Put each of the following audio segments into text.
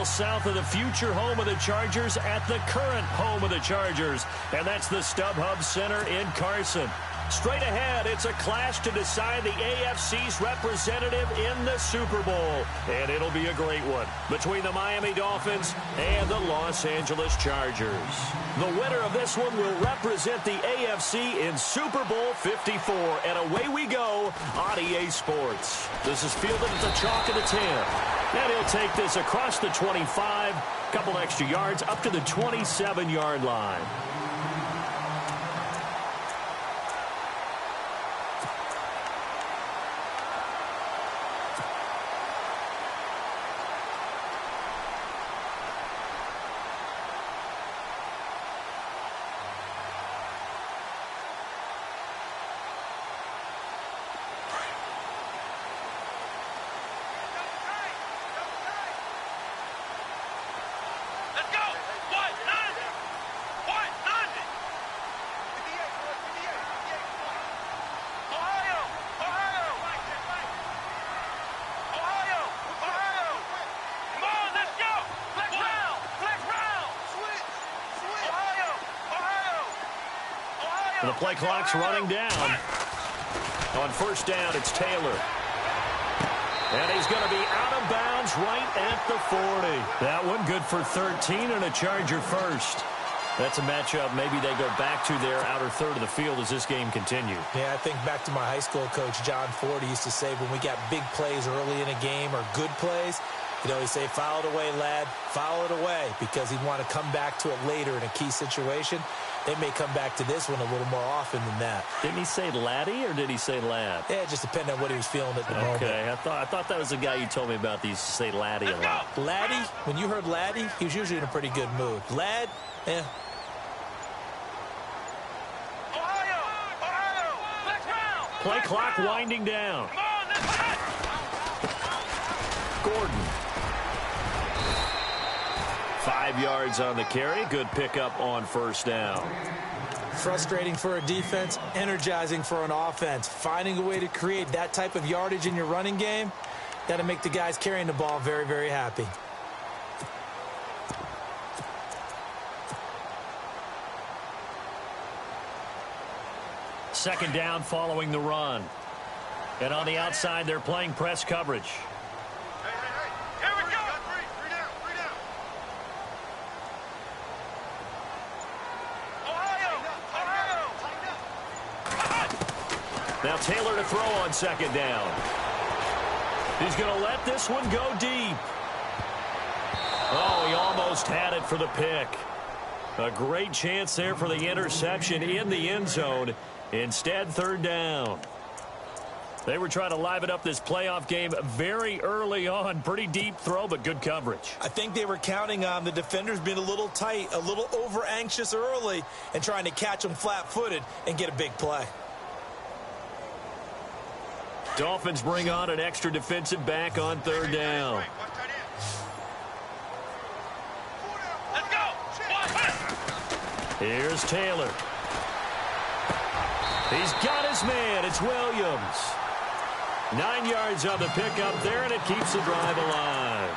miles south of the future home of the Chargers at the current home of the Chargers. And that's the StubHub Center in Carson. Straight ahead, it's a clash to decide the AFC's representative in the Super Bowl. And it'll be a great one between the Miami Dolphins and the Los Angeles Chargers. The winner of this one will represent the AFC in Super Bowl 54. And away we go on EA Sports. This is fielded at the chalk of the 10. And he'll take this across the 25, couple extra yards up to the 27-yard line. And the play clock's running down. On first down, it's Taylor. And he's going to be out of bounds right at the 40. That one good for 13 and a Charger first. That's a matchup maybe they go back to their outer third of the field as this game continues. Yeah, I think back to my high school coach, John Ford, he used to say when we got big plays early in a game or good plays, he'd always say, foul it away, lad, foul it away, because he'd want to come back to it later in a key situation. They may come back to this one a little more often than that. Didn't he say laddie or did he say lad? Yeah, it just depended on what he was feeling at the moment. Okay, I thought that was the guy you told me about. He used to say laddie a lot. Laddie, when you heard laddie, he was usually in a pretty good mood. Lad, eh. Play clock winding down. Gordon. 5 yards on the carry. Good pickup on first down. Frustrating for a defense, energizing for an offense. Finding a way to create that type of yardage in your running game, that'll make the guys carrying the ball very, very happy. Second down following the run. And on the outside, they're playing press coverage. Now Taylor to throw on second down. He's going to let this one go deep. Oh, he almost had it for the pick. A great chance there for the interception in the end zone. Instead, third down. They were trying to liven up this playoff game very early on. Pretty deep throw, but good coverage. I think they were counting on the defenders being a little tight, a little over-anxious early, and trying to catch them flat-footed and get a big play. Dolphins bring on an extra defensive back on third down. Let's go. Here's Taylor. He's got his man. It's Williams. 9 yards on the pickup there, and it keeps the drive alive.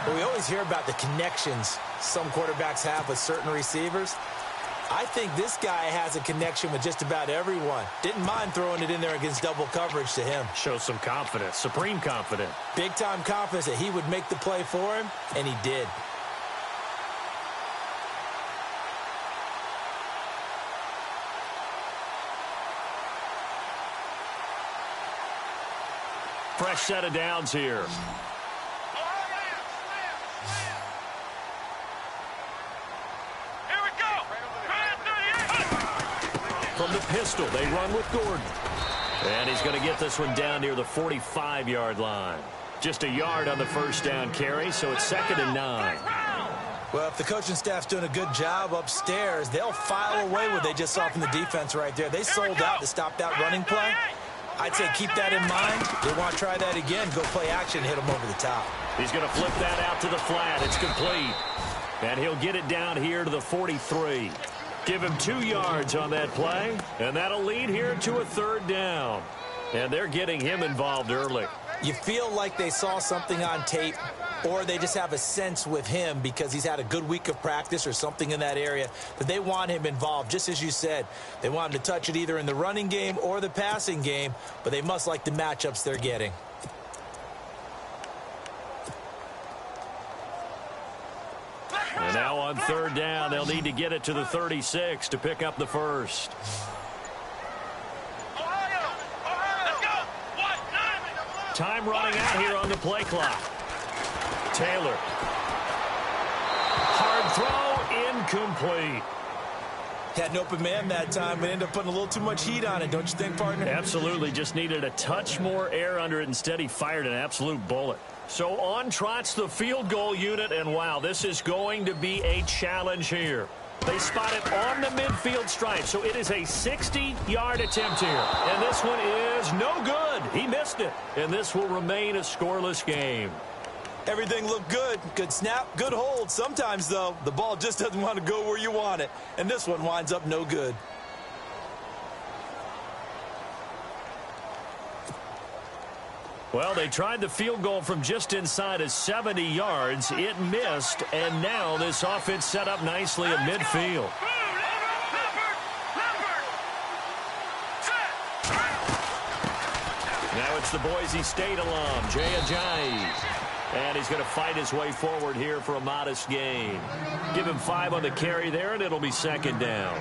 Well, we always hear about the connections some quarterbacks have with certain receivers. I think this guy has a connection with just about everyone. Didn't mind throwing it in there against double coverage to him. Shows some confidence, supreme confidence. Big-time confidence that he would make the play for him, and he did. Fresh set of downs here. From the pistol, they run with Gordon. And he's going to get this one down near the 45-yard line. Just a yard on the first down carry, so it's 2nd and 9. Well, if the coaching staff's doing a good job upstairs, they'll file away what they just saw from the defense right there. They sold out to stop that running play. I'd say keep that in mind. They want to try that again, go play action, hit them over the top. He's going to flip that out to the flat. It's complete. And he'll get it down here to the 43. Give him 2 yards on that play, and that'll lead here to a third down. And they're getting him involved early. You feel like they saw something on tape or they just have a sense with him because he's had a good week of practice or something in that area that they want him involved. Just as you said, they want him to touch it either in the running game or the passing game, but they must like the matchups they're getting. And now on third down, they'll need to get it to the 36 to pick up the first. Time running out here on the play clock. Taylor. Hard throw, incomplete. Had an open man that time, but ended up putting a little too much heat on it, don't you think, partner? Absolutely, just needed a touch more air under it. Instead, he fired an absolute bullet. So on trots the field goal unit, and wow, this is going to be a challenge here. They spot it on the midfield stripe, so it is a 60-yard attempt here. And this one is no good. He missed it, and this will remain a scoreless game. Everything looked good. Good snap, good hold. Sometimes, though, the ball just doesn't want to go where you want it, and this one winds up no good. Well, they tried the field goal from just inside of 70 yards. It missed, and now this offense set up nicely at midfield. Now it's the Boise State alum, Jay Ajayi. And he's going to fight his way forward here for a modest gain. Give him 5 on the carry there, and it'll be second down.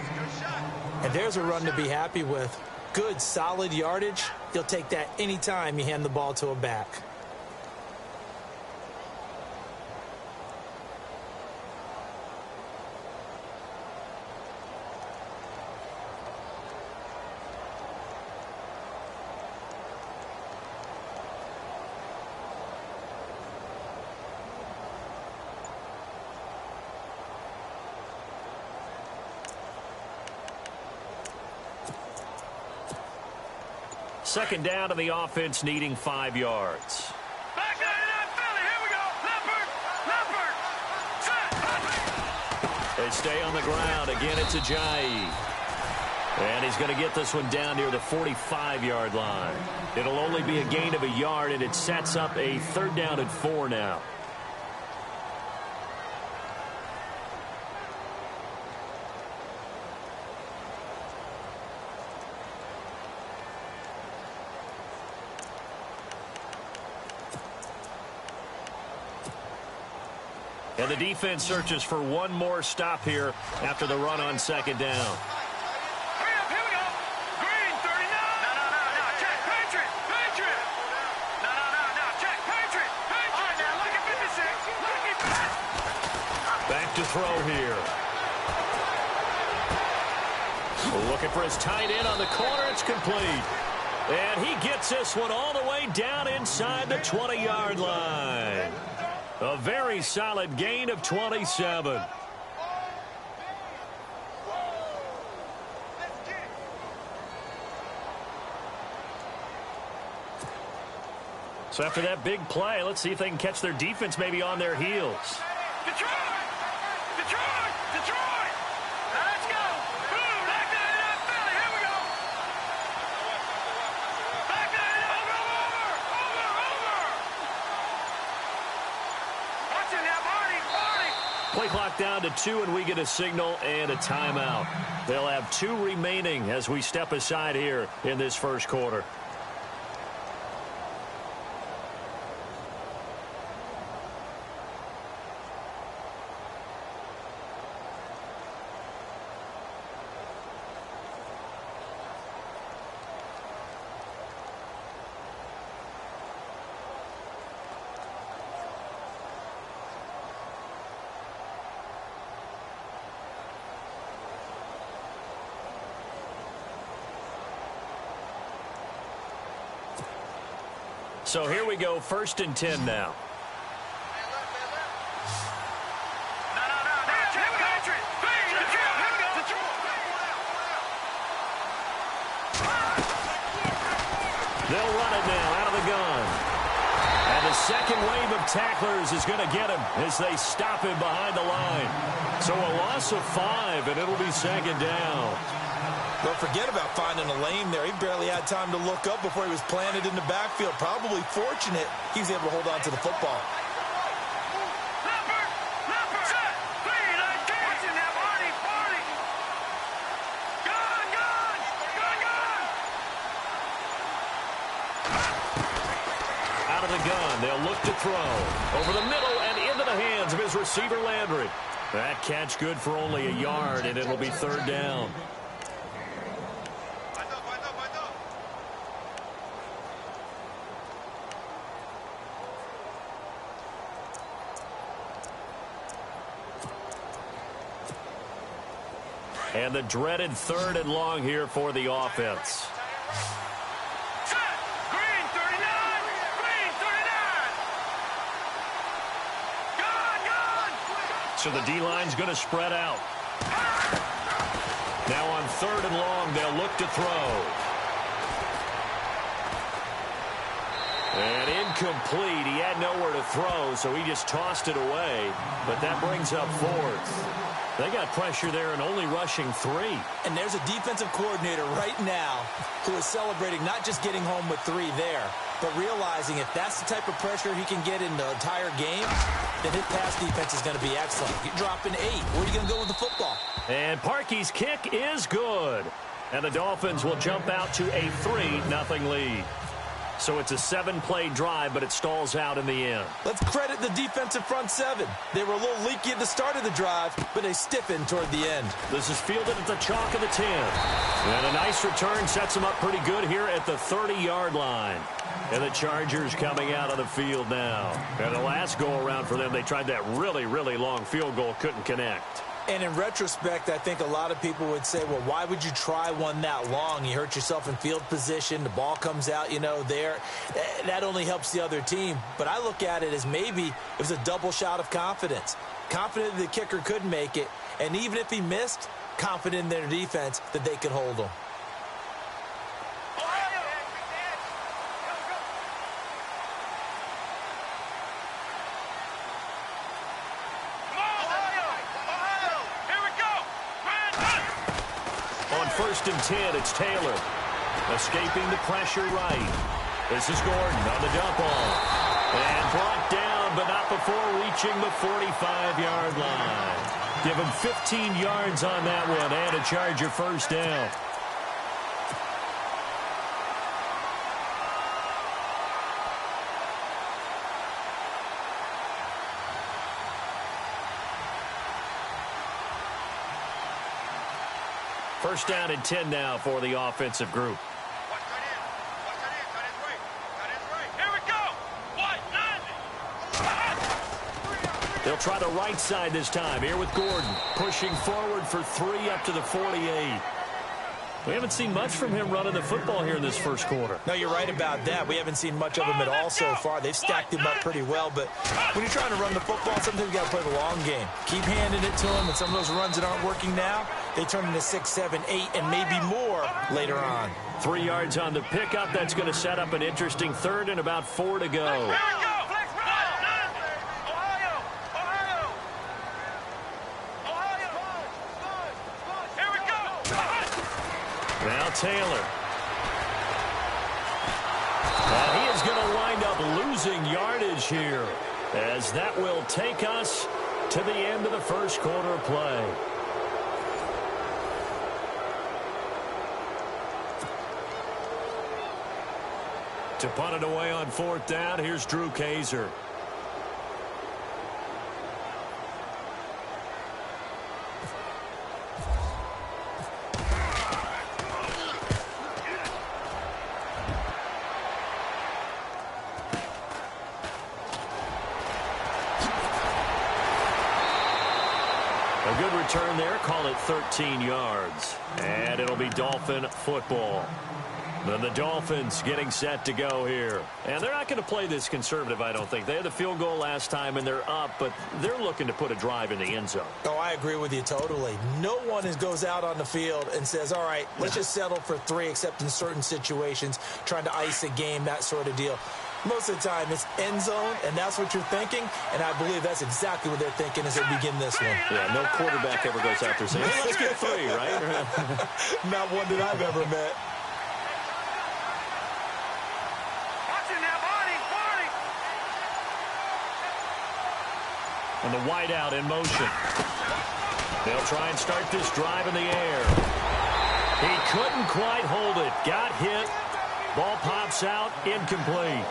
And there's a run to be happy with. Good, solid yardage. He'll take that anytime you hand the ball to a back. Second down to the offense, needing 5 yards. Back there in that Philly. Here we go. Leopard. They stay on the ground. Again, it's Ajayi. And he's going to get this one down near the 45-yard line. It'll only be a gain of a yard, and it sets up a third down and 4 now. And the defense searches for one more stop here after the run on second down. Hurry up, here we go. Green, 39. No. Check, Patriot. No. Check, Patriot. All right, now, look at 56. Look at that. Back to throw here. Looking for his tight end on the corner. It's complete. And he gets this one all the way down inside the 20-yard line. A very solid gain of 27. So after that big play, let's see if they can catch their defense maybe on their heels. Detroit! Now let's go. Boom, back there in that Philly. Here we go. Back there in that over. Watch it now, Marty. Play clock down to 2, and we get a signal and a timeout. They'll have 2 remaining as we step aside here in this first quarter. So here we go, 1st and 10 now. No. Check, Patriot. They'll run it now out of the gun. And the second wave of tacklers is going to get him as they stop him behind the line. So a loss of 5, and it'll be second down. Don't forget about finding a lane there. He barely had time to look up before he was planted in the backfield. Probably fortunate he was able to hold on to the football. gun. They'll look to throw. Over the middle and into the hands of his receiver, Landry. That catch good for only a yard, and it'll be third down. And the dreaded third and long here for the offense. Green 39! Green 39! Gone! So the D-line's going to spread out. Now on third and long, they'll look to throw. And incomplete. He had nowhere to throw, so he just tossed it away. But that brings up fourth. They got pressure there and only rushing 3. And there's a defensive coordinator right now who is celebrating not just getting home with 3 there, but realizing if that's the type of pressure he can get in the entire game, then his pass defense is going to be excellent. You're dropping 8. Where are you going to go with the football? And Parkey's kick is good. And the Dolphins will jump out to a 3-0 lead. So it's a 7-play drive, but it stalls out in the end. Let's credit the defensive front 7. They were a little leaky at the start of the drive, but they stiffened toward the end. This is fielded at the chalk of the 10. And a nice return sets them up pretty good here at the 30-yard line. And the Chargers coming out of the field now. And the last go-around for them, they tried that really, really long field goal, couldn't connect. And in retrospect, I think a lot of people would say, well, why would you try one that long? You hurt yourself in field position. The ball comes out, there. That only helps the other team. But I look at it as maybe it was a double shot of confidence. Confident the kicker could make it. And even if he missed, confident in their defense that they could hold him. First and 10, it's Taylor. Escaping the pressure right. This is Gordon on the dump off. And brought down, but not before reaching the 45-yard line. Give him 15 yards on that one and a Charger first down. First down and 10 now for the offensive group. Here we go! They'll try the right side this time. Here with Gordon. Pushing forward for 3 up to the 48. We haven't seen much from him running the football here in this first quarter. No, you're right about that. We haven't seen much of him at all so far. They've stacked him up pretty well, but when you're trying to run the football, sometimes you got to play the long game. Keep handing it to him, and some of those runs that aren't working now, they turn into 6, 7, 8, and maybe more later on. 3 yards on the pickup. That's going to set up an interesting third and about 4 to go. Now Taylor. And he is going to wind up losing yardage here, as that will take us to the end of the first quarter of play. To punt it away on fourth down, here's Drew Kaiser. A good return there, call it 13 yards. And it'll be Dolphin football. Then the Dolphins getting set to go here. And they're not going to play this conservative, I don't think. They had the field goal last time, and they're up, but they're looking to put a drive in the end zone. Oh, I agree with you totally. No one goes out on the field and says, all right, let's just settle for 3, except in certain situations, trying to ice a game, that sort of deal. Most of the time, it's end zone, and that's what you're thinking, and I believe that's exactly what they're thinking as they begin this one. Yeah, no quarterback ever goes out there saying, hey, let's get 3, right? Not one that I've ever met. And the wideout in motion. They'll try and start this drive in the air. He couldn't quite hold it. Got hit. Ball pops out. Incomplete.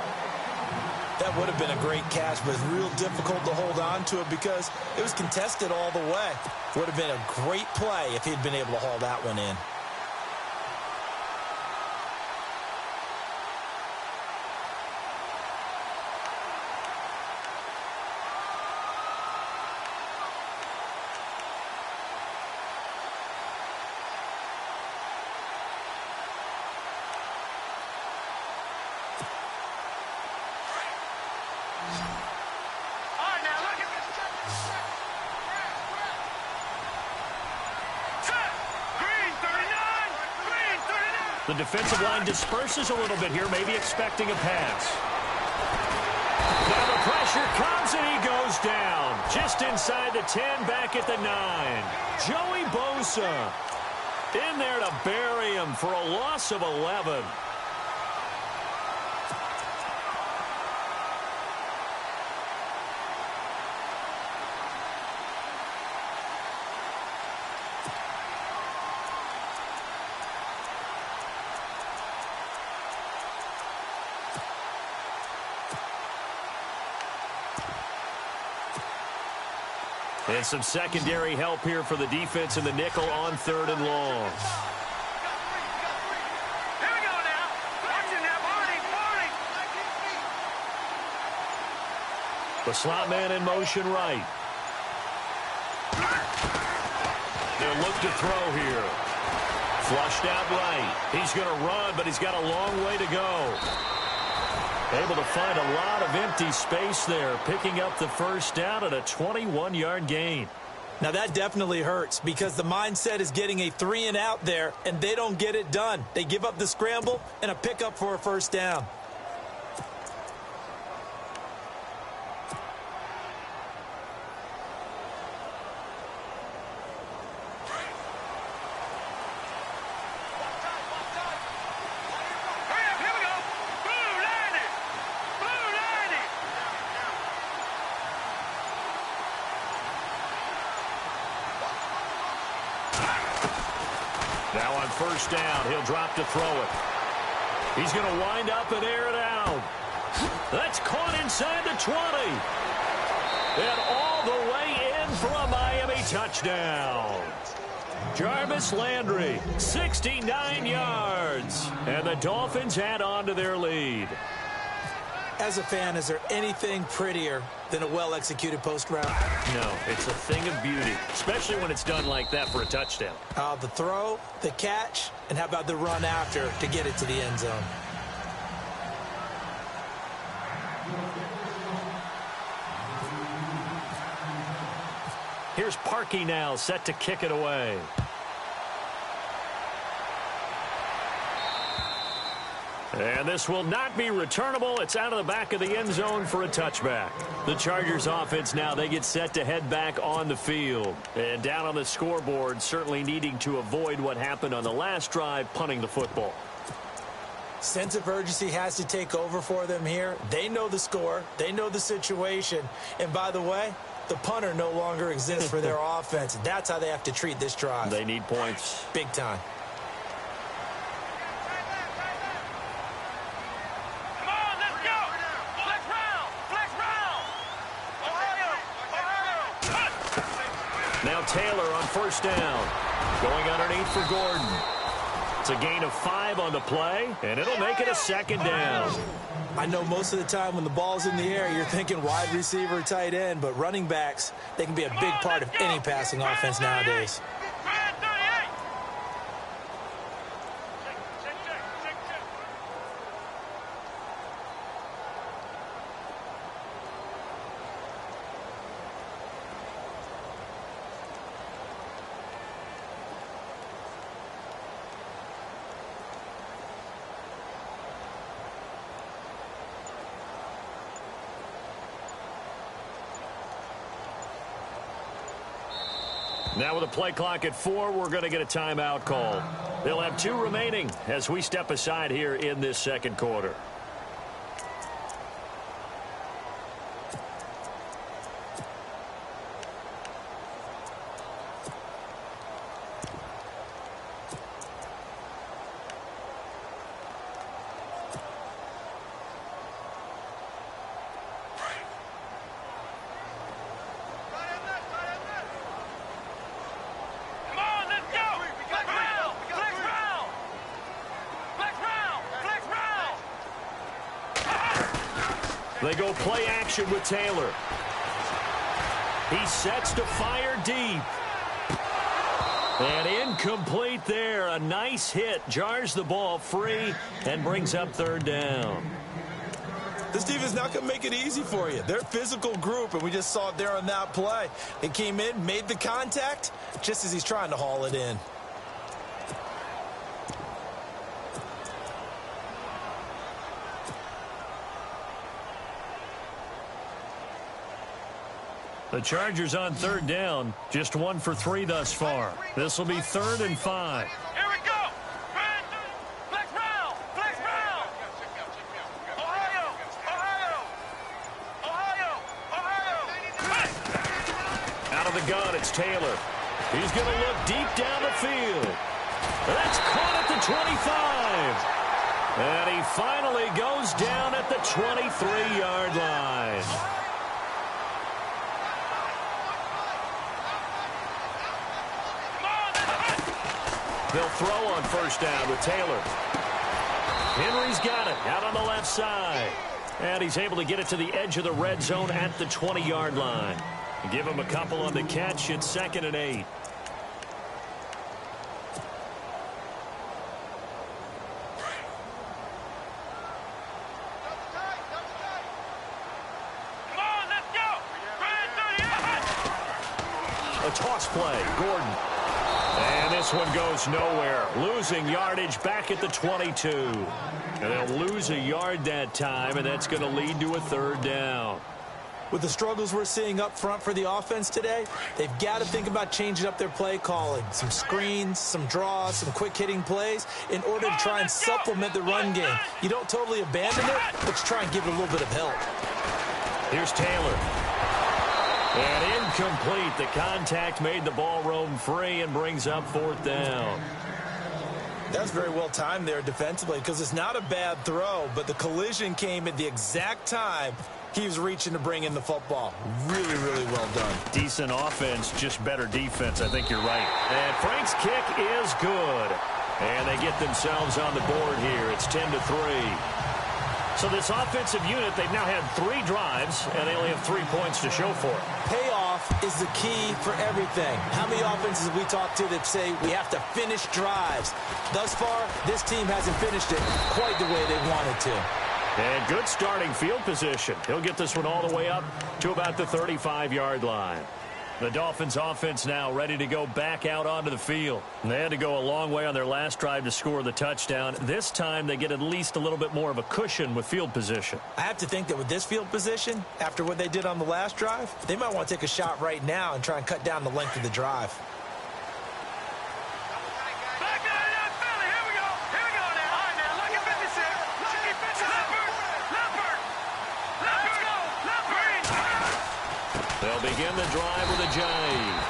That would have been a great catch, but it's real difficult to hold on to it because it was contested all the way. Would have been a great play if he'd been able to haul that one in. The defensive line disperses a little bit here, maybe expecting a pass. Now the pressure comes, and he goes down. Just inside the 10, back at the 9. Joey Bosa in there to bury him for a loss of 11. And some secondary help here for the defense in the nickel on 3rd and long. Here we go now. Watching that party. The slot man in motion right. They'll look to throw here. Flushed out right. He's going to run, but he's got a long way to go. Able to find a lot of empty space there, picking up the first down at a 21-yard gain. Now that definitely hurts because the mindset is getting a 3-and-out there, and they don't get it done. They give up the scramble and a pickup for a first down. Now on first down, he'll drop to throw it. He's going to wind up and air it out. That's caught inside the 20. And all the way in for a Miami touchdown. Jarvis Landry, 69 yards. And the Dolphins add on to their lead. As a fan, is there anything prettier than a well-executed post route? No, it's a thing of beauty, especially when it's done like that for a touchdown. The throw, the catch, and how about the run after to get it to the end zone? Here's Parkey now, set to kick it away. And this will not be returnable. It's out of the back of the end zone for a touchback. The Chargers offense now, they get set to head back on the field. And down on the scoreboard, certainly needing to avoid what happened on the last drive, punting the football. Sense of urgency has to take over for them here. They know the score. They know the situation. And by the way, the punter no longer exists for their offense. That's how they have to treat this drive. They need points. Big time. Now Taylor on first down. Going underneath for Gordon. It's a gain of 5 on the play, and it'll make it a second down. I know most of the time when the ball's in the air, you're thinking wide receiver, tight end, but running backs, they can be a big part of any passing offense nowadays. Now with a play clock at 4, we're going to get a timeout call. They'll have 2 remaining as we step aside here in this second quarter. They go play action with Taylor. He sets to fire deep. And incomplete there. A nice hit. Jars the ball free and brings up third down. This team is not going to make it easy for you. They're a physical group, and we just saw it there on that play. They came in, made the contact, just as he's trying to haul it in. The Chargers on third down, just 1 for 3 thus far. This will be 3rd and 5. Here we go. Flex round. Flex round. Ohio. Out of the gun, it's Taylor. He's going to look deep down the field. That's caught at the 25. And he finally goes down at the 23-yard line. They'll throw on first down with Taylor. Henry's got it out on the left side. And he's able to get it to the edge of the red zone at the 20-yard line. Give him a couple on the catch. It's 2nd and 8. A toss play. Gordon. And this one goes nowhere. Losing yardage back at the 22. And they'll lose a yard that time, and that's going to lead to a 3rd down. With the struggles we're seeing up front for the offense today, they've got to think about changing up their play calling. Some screens, some draws, some quick-hitting plays in order to try and supplement the run game. You don't totally abandon it, but you try and give it a little bit of help. Here's Taylor. And incomplete. The contact made the ball roam free and brings up 4th down. That's very well timed there defensively because it's not a bad throw, but the collision came at the exact time he was reaching to bring in the football. Really, really well done. Decent offense, just better defense. I think you're right. And Frank's kick is good. And they get themselves on the board here. It's 10-3. So this offensive unit, they've now had 3 drives, and they only have 3 points to show for it. Payoff is the key for everything. How many offenses have we talked to that say we have to finish drives? Thus far, this team hasn't finished it quite the way they wanted to. And good starting field position. He'll get this one all the way up to about the 35-yard line. The Dolphins offense now ready to go back out onto the field. And they had to go a long way on their last drive to score the touchdown. This time they get at least a little bit more of a cushion with field position. I have to think that with this field position, after what they did on the last drive, they might want to take a shot right now and try and cut down the length of the drive. They'll begin the drive with a jive.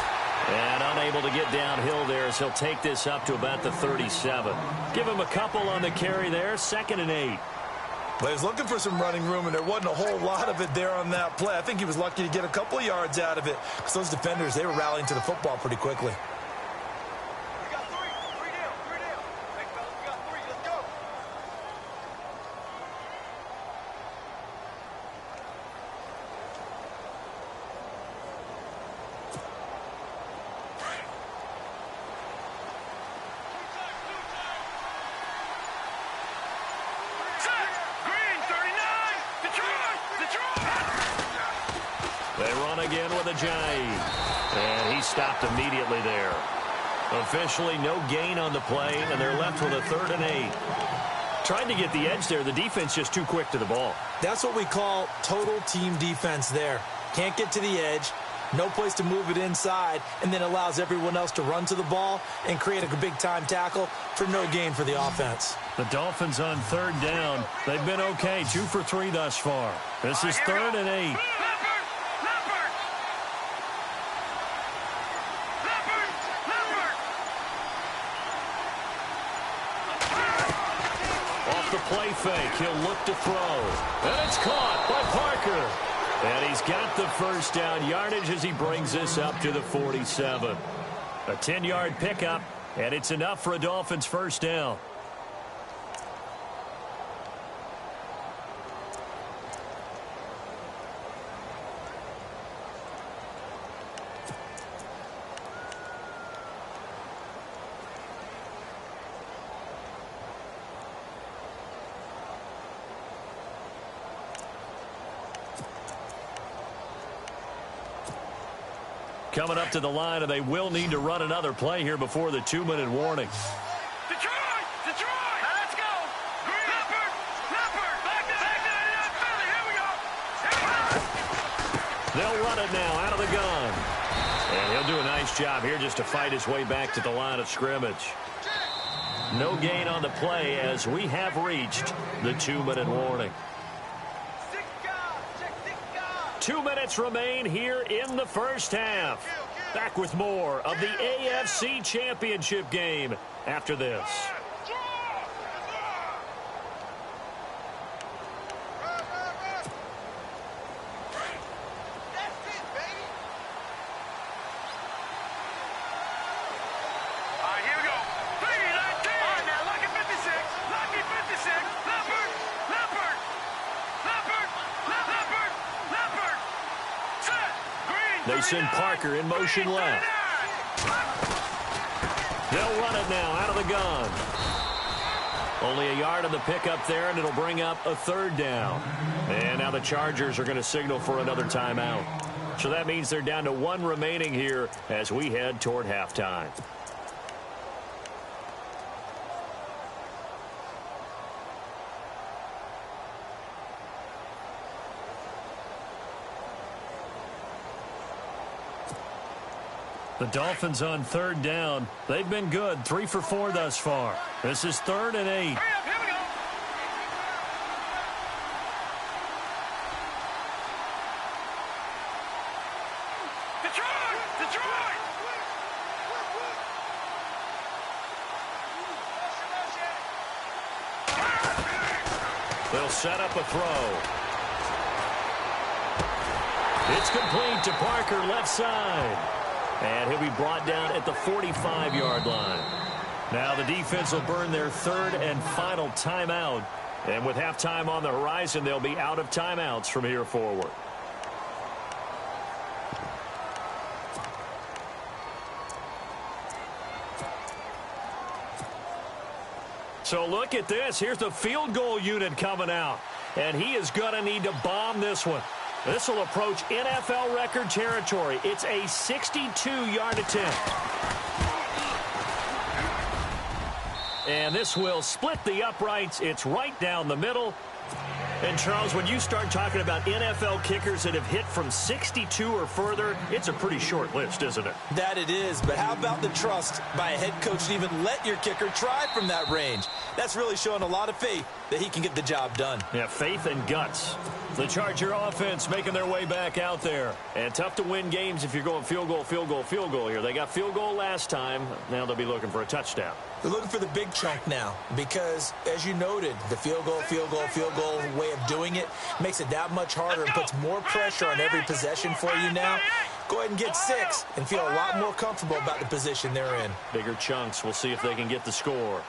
And unable to get downhill there as he'll take this up to about the 37. Give him a couple on the carry there. 2nd and 8. Well, he was looking for some running room, and there wasn't a whole lot of it there on that play. I think he was lucky to get a couple of yards out of it because those defenders, they were rallying to the football pretty quickly. Again with a jive. And he stopped immediately there. Officially no gain on the play, and they're left with a 3rd and 8. Trying to get the edge there. The defense just too quick to the ball. That's what we call total team defense there. Can't get to the edge, no place to move it inside, and then allows everyone else to run to the ball and create a big-time tackle for no gain for the offense. The Dolphins on 3rd down. They've been okay, 2 for 3 thus far. This is 3rd and 8. Play fake. He'll look to throw. And it's caught by Parker. And he's got the first down yardage as he brings this up to the 47. A 10-yard pickup, and it's enough for a Dolphins first down. Coming up to the line, and they will need to run another play here before the 2-minute warning. Detroit! Detroit! Now let's go! Green! Leopard! Leopard! Back to Philly! Here we go! They'll run it now out of the gun. And he'll do a nice job here just to fight his way back to the line of scrimmage. No gain on the play as we have reached the 2-minute warning. 2 minutes remain here in the first half. Back with more of the AFC Championship game after this. They send Parker in motion left. They'll run it now out of the gun. Only a yard on the pickup there, and it'll bring up a 3rd down. And now the Chargers are going to signal for another timeout. So that means they're down to 1 remaining here as we head toward halftime. The Dolphins on 3rd down. They've been good, 3 for 4 thus far. This is 3rd and 8. Here we go! Detroit! Detroit! They'll set up a throw. It's complete to Parker, left side. And he'll be brought down at the 45-yard line. Now the defense will burn their 3rd and final timeout. And with halftime on the horizon, they'll be out of timeouts from here forward. So look at this. Here's the field goal unit coming out. And he is going to need to bomb this one. This will approach NFL record territory. It's a 62-yard attempt. And this will split the uprights. It's right down the middle. And, Charles, when you start talking about NFL kickers that have hit from 62 or further, it's a pretty short list, isn't it? That it is, but how about the trust by a head coach to even let your kicker try from that range? That's really showing a lot of faith that he can get the job done. Yeah, faith and guts. The Charger offense making their way back out there. And tough to win games if you're going field goal, field goal, field goal here. They got field goal last time. Now they'll be looking for a touchdown. They're looking for the big chunk now because, as you noted, the field goal way of doing it makes it that much harder and puts more pressure on every possession for you now. Go ahead and get 6 and feel a lot more comfortable about the position they're in. Bigger chunks. We'll see if they can get the score.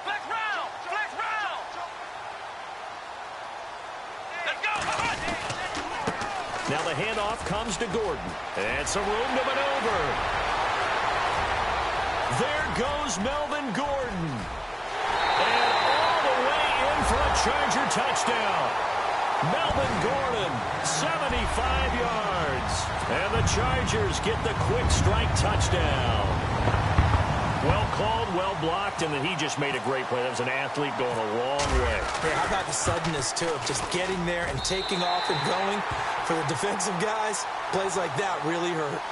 Flex round! Flex round! Let's go! Now the handoff comes to Gordon. And some room to maneuver. There goes Melvin Gordon. And all the way in for a Charger touchdown. Melvin Gordon, 75 yards. And the Chargers get the quick strike touchdown. Well called, well blocked, and then he just made a great play. That was an athlete going a long way. Yeah, how about the suddenness, too, of just getting there and taking off and going? For the defensive guys, plays like that really hurt.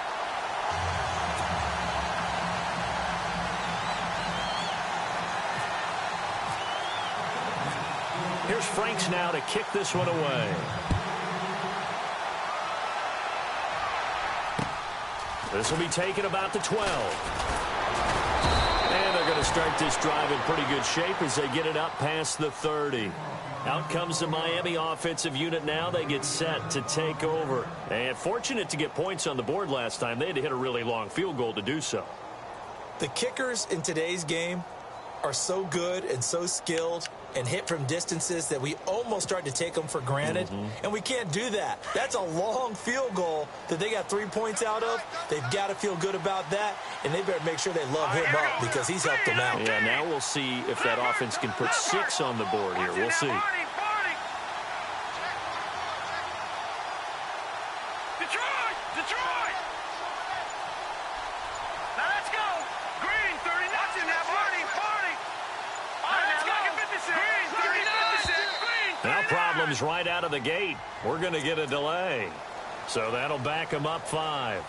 Here's Franks now to kick this one away. This will be taken about the 12. And they're going to start this drive in pretty good shape as they get it up past the 30. Out comes the Miami offensive unit now. They get set to take over. And fortunate to get points on the board last time. They had to hit a really long field goal to do so. The kickers in today's game are so good and so skilled and hit from distances that we almost start to take them for granted. And we can't do that. That's a long field goal that they got 3 points out of. They've got to feel good about that, and they better make sure they love him up because he's helped them out. Yeah, now we'll see if that offense can put 6 on the board here. We'll see. Detroit! Detroit! comes right out of the gate. We're going to get a delay. So that'll back them up 5.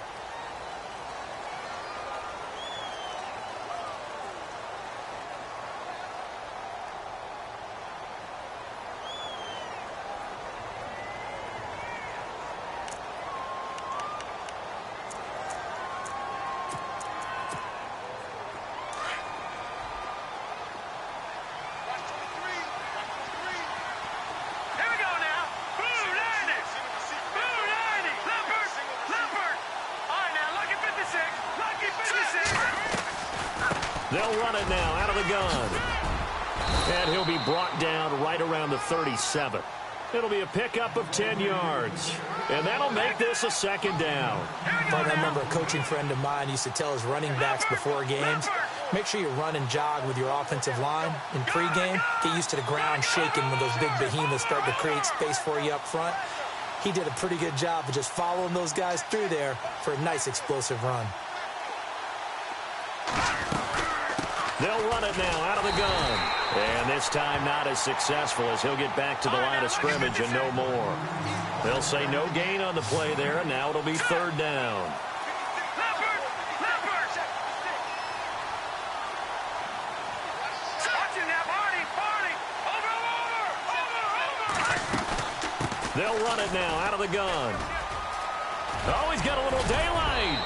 They'll run it now out of the gun. And he'll be brought down right around the 37. It'll be a pickup of 10 yards. And that'll make this a 2nd down. I remember a coaching friend of mine used to tell his running backs before games, make sure you run and jog with your offensive line in pregame. Get used to the ground shaking when those big behemoths start to create space for you up front. He did a pretty good job of just following those guys through there for a nice explosive run. They'll run it now out of the gun. And this time not as successful as he'll get back to the line of scrimmage and no more. They'll say no gain on the play there, and now it'll be 3rd down. They'll run it now out of the gun. Oh, he's got a little daylight.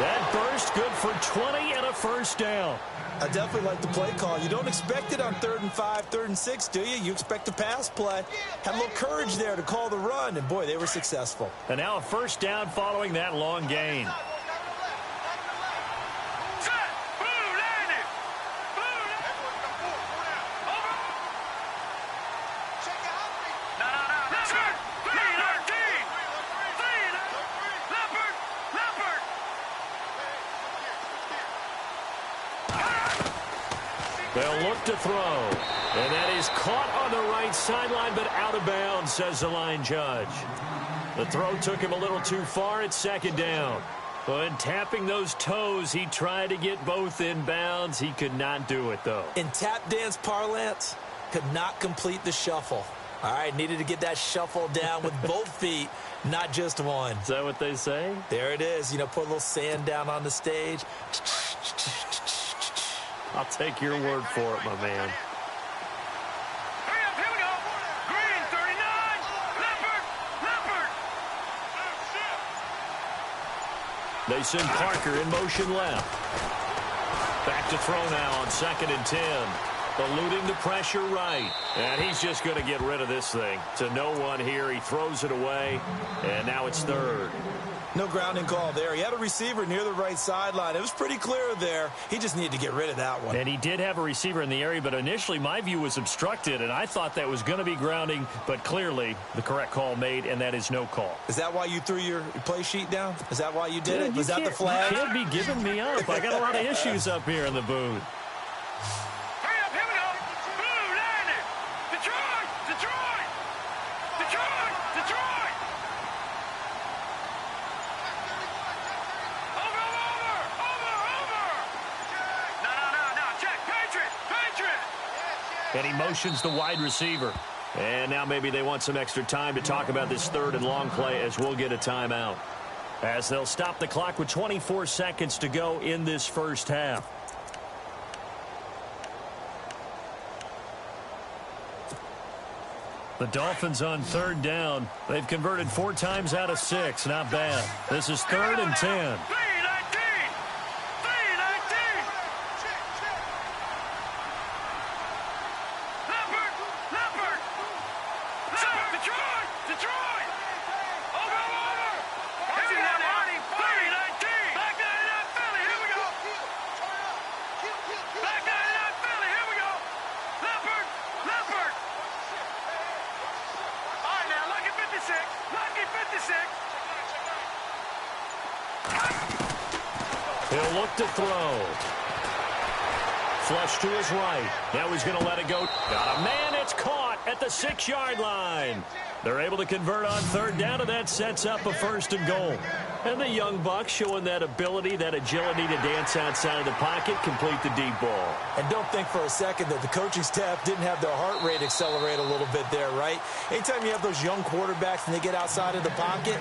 That burst good for 20 and a 1st down. I definitely like the play call. You don't expect it on 3rd and 5, 3rd and 6, do you? You expect a pass play. Had a little courage there to call the run, and boy, they were successful. And now a 1st down following that long gain. They'll look to throw. And that is caught on the right sideline, but out of bounds, says the line judge. The throw took him a little too far at 2nd down. But tapping those toes, he tried to get both in bounds. He could not do it, though. In tap dance parlance, could not complete the shuffle. All right, needed to get that shuffle down with both feet, not just one. Is that what they say? There it is. You know, put a little sand down on the stage. I'll take your word for it, my man. Hurry up, here we go. Green, 39. Leopard. They send Parker in motion left. Back to throw now on 2nd and 10. Eluding the pressure right. And he's just going to get rid of this thing. To no one here. He throws it away. And now it's 3rd. No grounding call there. He had a receiver near the right sideline. It was pretty clear there. He just needed to get rid of that one. And he did have a receiver in the area, but initially my view was obstructed, and I thought that was going to be grounding, but clearly the correct call made, and that is no call. Is that why you threw your play sheet down? Is that why you did it? Was that the flag? You can't be giving me up. I got a lot of issues up here in the booth. And he motions the wide receiver. And now maybe they want some extra time to talk about this 3rd and long play as we'll get a timeout. As they'll stop the clock with 24 seconds to go in this 1st half. The Dolphins on 3rd down. They've converted 4 times out of 6. Not bad. This is 3rd and 10. He'll look to throw. Flush to his right. Now he's going to let it go. Got a man. It's caught at the 6-yard line. They're able to convert on 3rd down, and that sets up a 1st and goal. And the young buck showing that ability, that agility to dance outside of the pocket, complete the deep ball. And don't think for a second that the coaching staff didn't have their heart rate accelerate a little bit there, right? Anytime you have those young quarterbacks and they get outside of the pocket,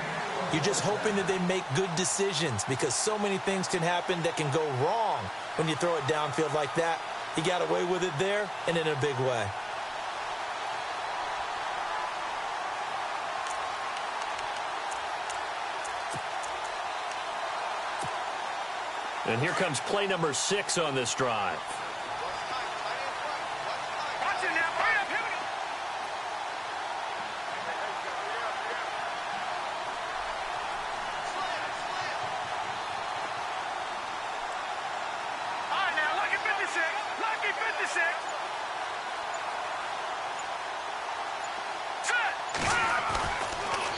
you're just hoping that they make good decisions because so many things can happen that can go wrong when you throw it downfield like that. He got away with it there and in a big way. And here comes play number 6 on this drive. Watch it now. Hurry up. Here we go. All right, now, lucky 56. Lucky 56. Set.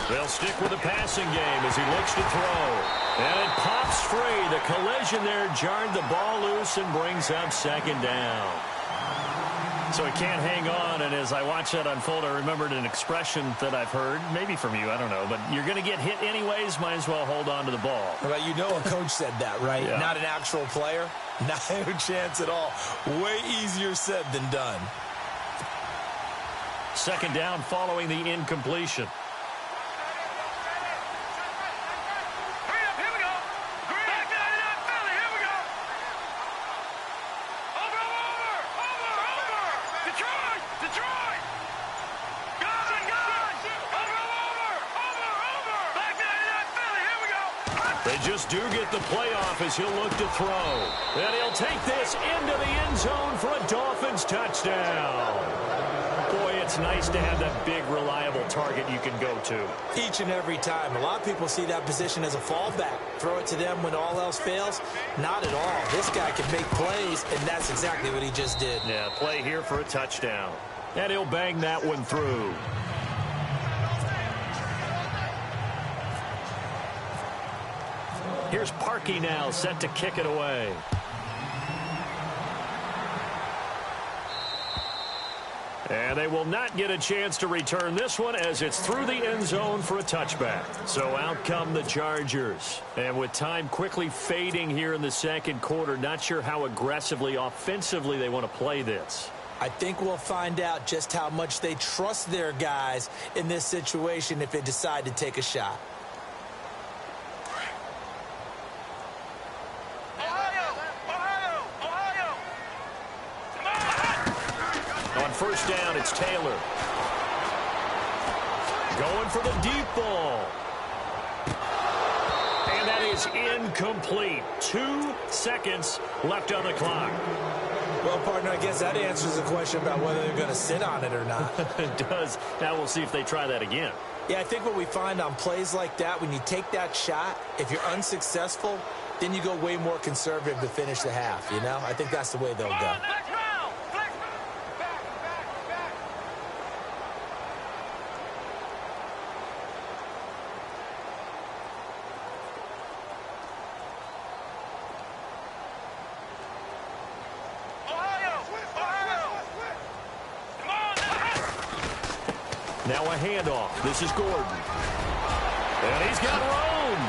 They'll stick with the passing game as he looks to throw. And it pops free. The collision there jarred the ball loose and brings up second down. So he can't hang on, and as I watch that unfold, I remembered an expression that I've heard, maybe from you, I don't know, but you're going to get hit anyways, might as well hold on to the ball. Right, you know a coach said that, right? Yeah. Not an actual player. Not a chance at all. Way easier said than done. Second down following the incompletion. They just do get the playoff as he'll look to throw. And he'll take this into the end zone for a Dolphins touchdown. Boy, it's nice to have that big, reliable target you can go to. Each and every time. A lot of people see that position as a fallback. Throw it to them when all else fails. Not at all. This guy can make plays, and that's exactly what he just did. Yeah, play here for a touchdown. And he'll bang that one through. Here's Parkey now, set to kick it away. And they will not get a chance to return this one as it's through the end zone for a touchback. So out come the Chargers. And with time quickly fading here in the second quarter, not sure how aggressively, offensively they want to play this. I think we'll find out just how much they trust their guys in this situation if they decide to take a shot. First down, it's Taylor. Going for the deep ball. And that is incomplete. 2 seconds left on the clock. Well, partner, I guess that answers the question about whether they're going to sit on it or not. It does. Now we'll see if they try that again. Yeah, I think what we find on plays like that, when you take that shot, if you're unsuccessful, then you go way more conservative to finish the half, you know? I think that's the way they'll go. Now a handoff. This is Gordon. And he's got room.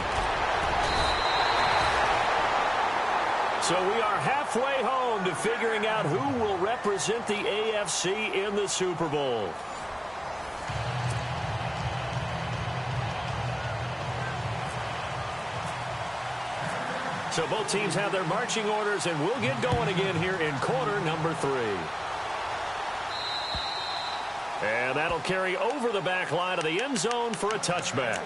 So we are halfway home to figuring out who will represent the AFC in the Super Bowl. So both teams have their marching orders, and we'll get going again here in quarter number 3. And that'll carry over the back line of the end zone for a touchback.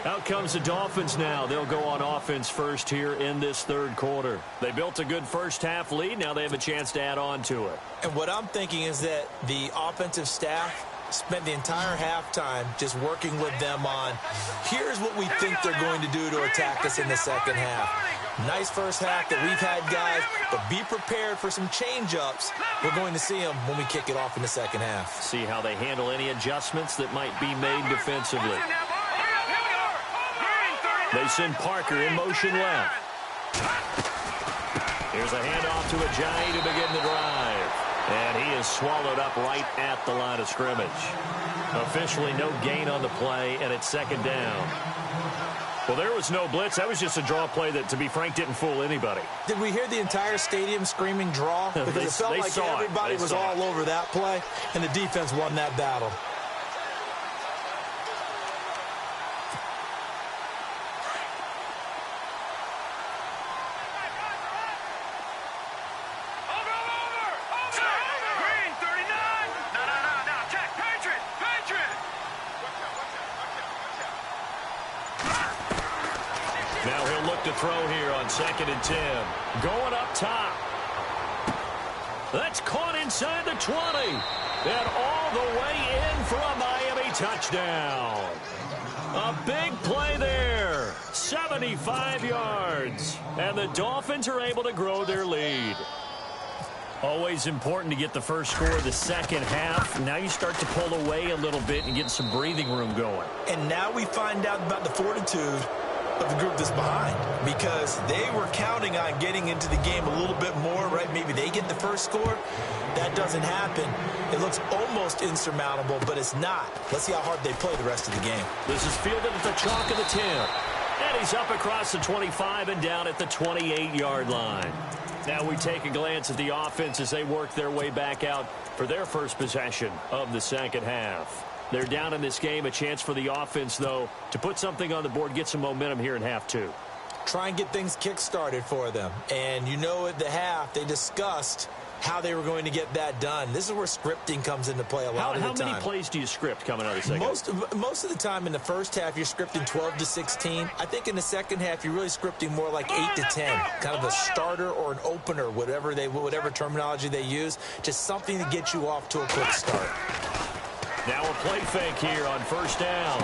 Out comes the Dolphins now. They'll go on offense first here in this third quarter. They built a good first half lead. Now they have a chance to add on to it. And what I'm thinking is that the offensive staff spent the entire halftime just working with them on, here's what we think they're going to do to attack us in the second half. Nice first half that we've had, guys, but be prepared for some change-ups. We're going to see them when we kick it off in the second half. See how they handle any adjustments that might be made defensively. They send Parker in motion left. Here's a handoff to Ajayi to begin the drive. And he is swallowed up right at the line of scrimmage. Officially no gain on the play, and it's second down. Well, there was no blitz. That was just a draw play that, to be frank, didn't fool anybody. Did we hear the entire stadium screaming draw? Because it felt like everybody was all over that play, and the defense won that battle. Now he'll look to throw here on 2nd and 10. Going up top. That's caught inside the 20. And all the way in for a Miami touchdown. A big play there. 75 yards. And the Dolphins are able to grow their lead. Always important to get the first score of the second half. Now you start to pull away a little bit and get some breathing room going. And now we find out about the fortitude of the group that's behind, because they were counting on getting into the game a little bit more, right? Maybe they get the first score. That doesn't happen. It looks almost insurmountable, but it's not. Let's see how hard they play the rest of the game. This is fielded at the chalk of the 10. And he's up across the 25 and down at the 28-yard line. Now we take a glance at the offense as they work their way back out for their first possession of the second half. They're down in this game. A chance for the offense, though, to put something on the board, get some momentum here in half two. Try and get things kick-started for them. And you know at the half, they discussed how they were going to get that done. This is where scripting comes into play a lot of the time. How many plays do you script coming out of the second half? Most of the time in the first half, you're scripting 12 to 16. I think in the second half, you're really scripting more like 8 to 10. Kind of a starter or an opener, whatever terminology they use. Just something to get you off to a quick start. Now a play fake here on first down.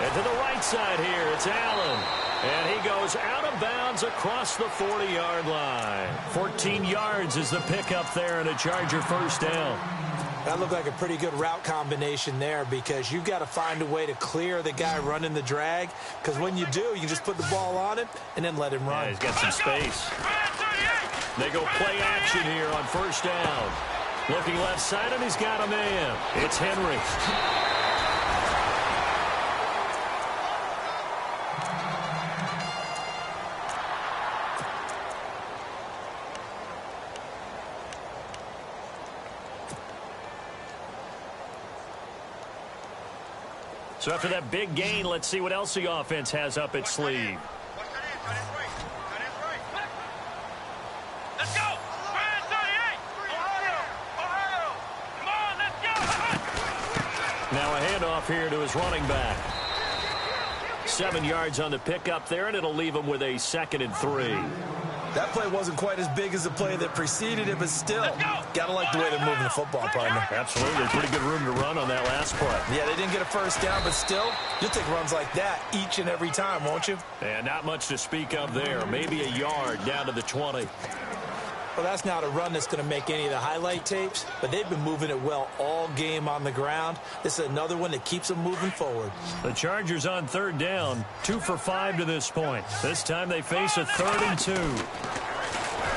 And to the right side here, it's Allen. And he goes out of bounds across the 40-yard line. 14 yards is the pickup there and a Charger first down. That looked like a pretty good route combination there, because you've got to find a way to clear the guy running the drag, because when you do, you can just put the ball on him and then let him run. Yeah, he's got some space. They go play action here on first down. Looking left side, and he's got a man. It's Henry. So after that big gain, let's see what else the offense has up its sleeve. Now a handoff here to his running back. 7 yards on the pickup there, and it'll leave him with a 2nd and 3. That play wasn't quite as big as the play that preceded it, but still, got to like the way they're moving the football, partner. Absolutely. Pretty good room to run on that last play. Yeah, they didn't get a first down, but still, you'll take runs like that each and every time, won't you? And not much to speak of there. Maybe a yard down to the 20. Well, that's not a run that's going to make any of the highlight tapes, but they've been moving it well all game on the ground. This is another one that keeps them moving forward. The Chargers on third down, 2 for 5 to this point. This time they face a 3rd and 2.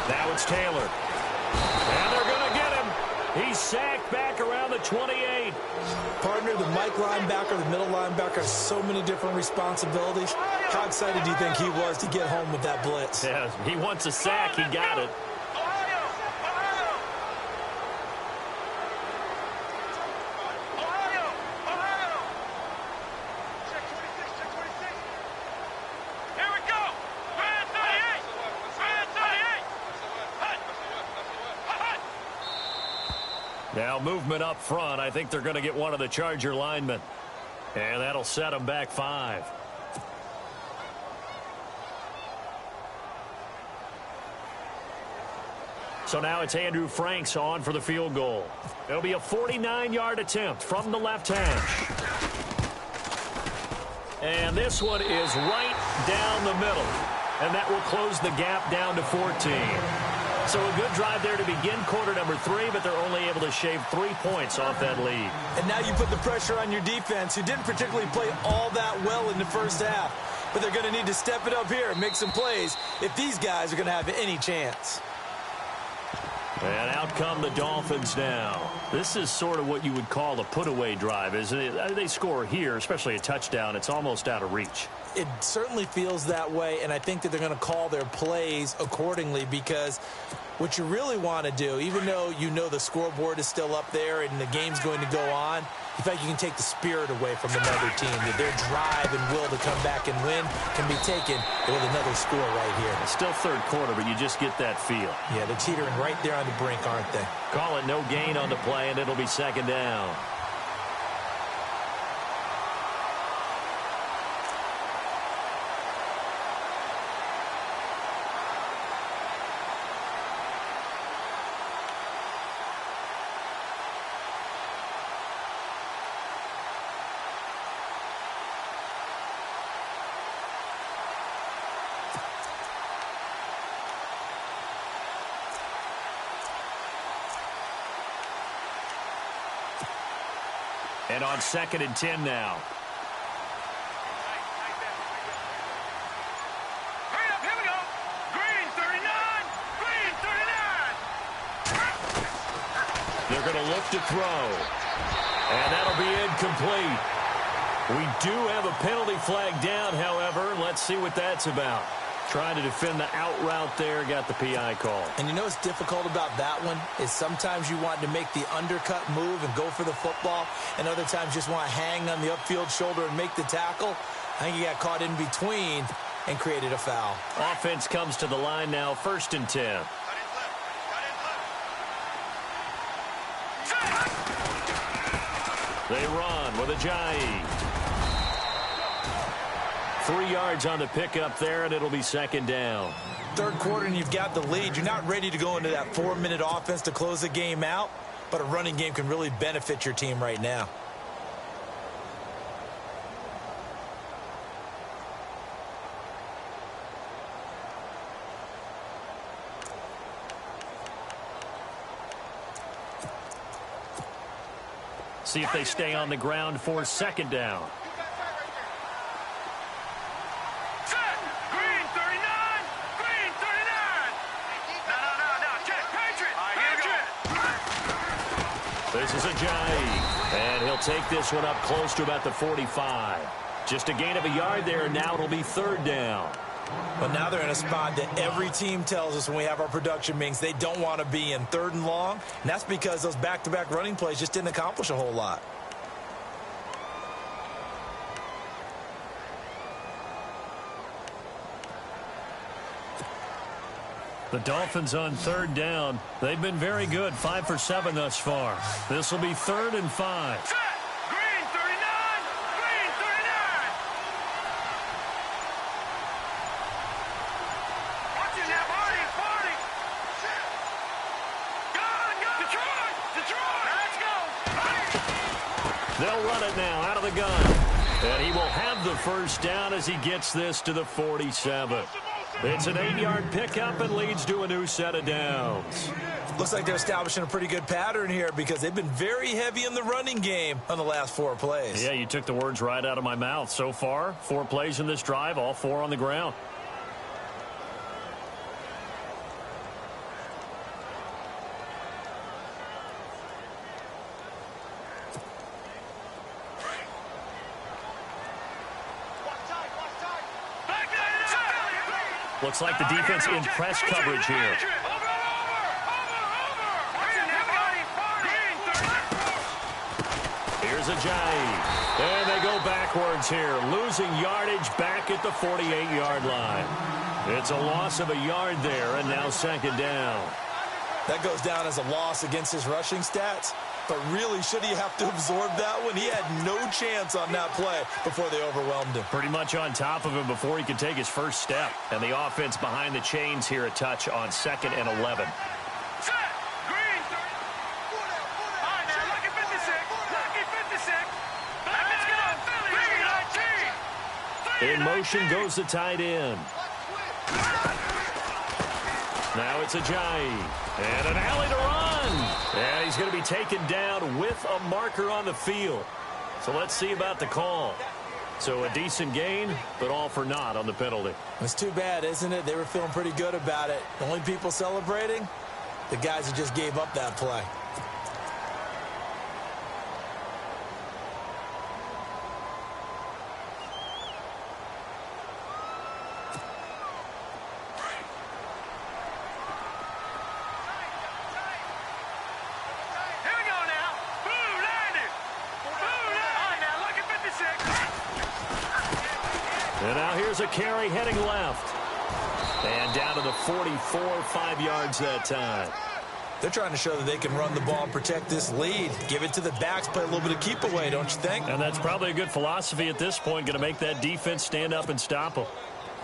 Now it's Taylor. And they're going to get him. He's sacked back around the 28. Partner, the Mike linebacker, the middle linebacker, has so many different responsibilities. How excited do you think he was to get home with that blitz? Yeah, he wants a sack. He got it. Now movement up front. I think they're going to get one of the Charger linemen. And that'll set them back 5. So now it's Andrew Franks on for the field goal. It'll be a 49-yard attempt from the left hash. And this one is right down the middle. And that will close the gap down to 14. So a good drive there to begin quarter number 3, but they're only able to shave 3 points off that lead. And now you put the pressure on your defense, who didn't particularly play all that well in the first half. But they're going to need to step it up here and make some plays if these guys are going to have any chance. And out come the Dolphins now. This is sort of what you would call a put-away drive, isn't it? They score here, especially a touchdown. It's almost out of reach. It certainly feels that way, and I think that they're going to call their plays accordingly, because what you really want to do, even though you know the scoreboard is still up there and the game's going to go on, in fact, you can take the spirit away from another team. That their drive and will to come back and win can be taken with another score right here. It's still third quarter, but you just get that feel. Yeah, they're teetering right there on the brink, aren't they? Call it no gain on the play, and it'll be second down. And on 2nd and 10 now. Hurry up, here we go. Green 39. Green 39. They're going to look to throw. And that'll be incomplete. We do have a penalty flag down, however. Let's see what that's about. Trying to defend the out route there, got the PI call. And you know what's difficult about that one is sometimes you want to make the undercut move and go for the football, and other times just want to hang on the upfield shoulder and make the tackle. I think he got caught in between and created a foul. Offense comes to the line now, 1st and 10. They run with Ajayi. 3 yards on the pickup there, and it'll be 2nd down. Third quarter, and you've got the lead. You're not ready to go into that 4-minute offense to close the game out, but a running game can really benefit your team right now. See if they stay on the ground for 2nd down. This is Ajayi, and he'll take this one up close to about the 45. Just a gain of a yard there, and now it'll be 3rd down. But now they're in a spot that every team tells us when we have our production meetings they don't want to be in, 3rd and long. And that's because those back-to-back running plays just didn't accomplish a whole lot. The Dolphins on 3rd down. They've been very good, 5 for 7 thus far. This will be 3rd and 5. Green 39. Green 39. Watch it now, party. Go. Detroit. Let's go. They'll run it now out of the gun. And he will have the 1st down as he gets this to the 47. It's an 8-yard pickup and leads to a new set of downs. Looks like they're establishing a pretty good pattern here because they've been very heavy in the running game on the last 4 plays. Yeah, you took the words right out of my mouth. So far, 4 plays in this drive, all 4 on the ground. Looks like the defense in press coverage here. Here's Ajayi. And they go backwards here, losing yardage back at the 48-yard line. It's a loss of a yard there, and now 2nd down. That goes down as a loss against his rushing stats. But really, should he have to absorb that one? He had no chance on that play before they overwhelmed him. Pretty much on top of him before he could take his first step. And the offense behind the chains here a touch on 2nd and 11. In motion goes the tight end. Now it's Ajayi. And an alley to run. And he's going to be taken down with a marker on the field. So let's see about the call. So a decent gain, but all for naught on the penalty. It's too bad, isn't it? They were feeling pretty good about it. The only people celebrating, the guys who just gave up that play. has a carry heading left. And down to the 44, 5 yards that time. They're trying to show that they can run the ball and protect this lead. Give it to the backs, play a little bit of keep away, don't you think? And that's probably a good philosophy at this point, going to make that defense stand up and stop them.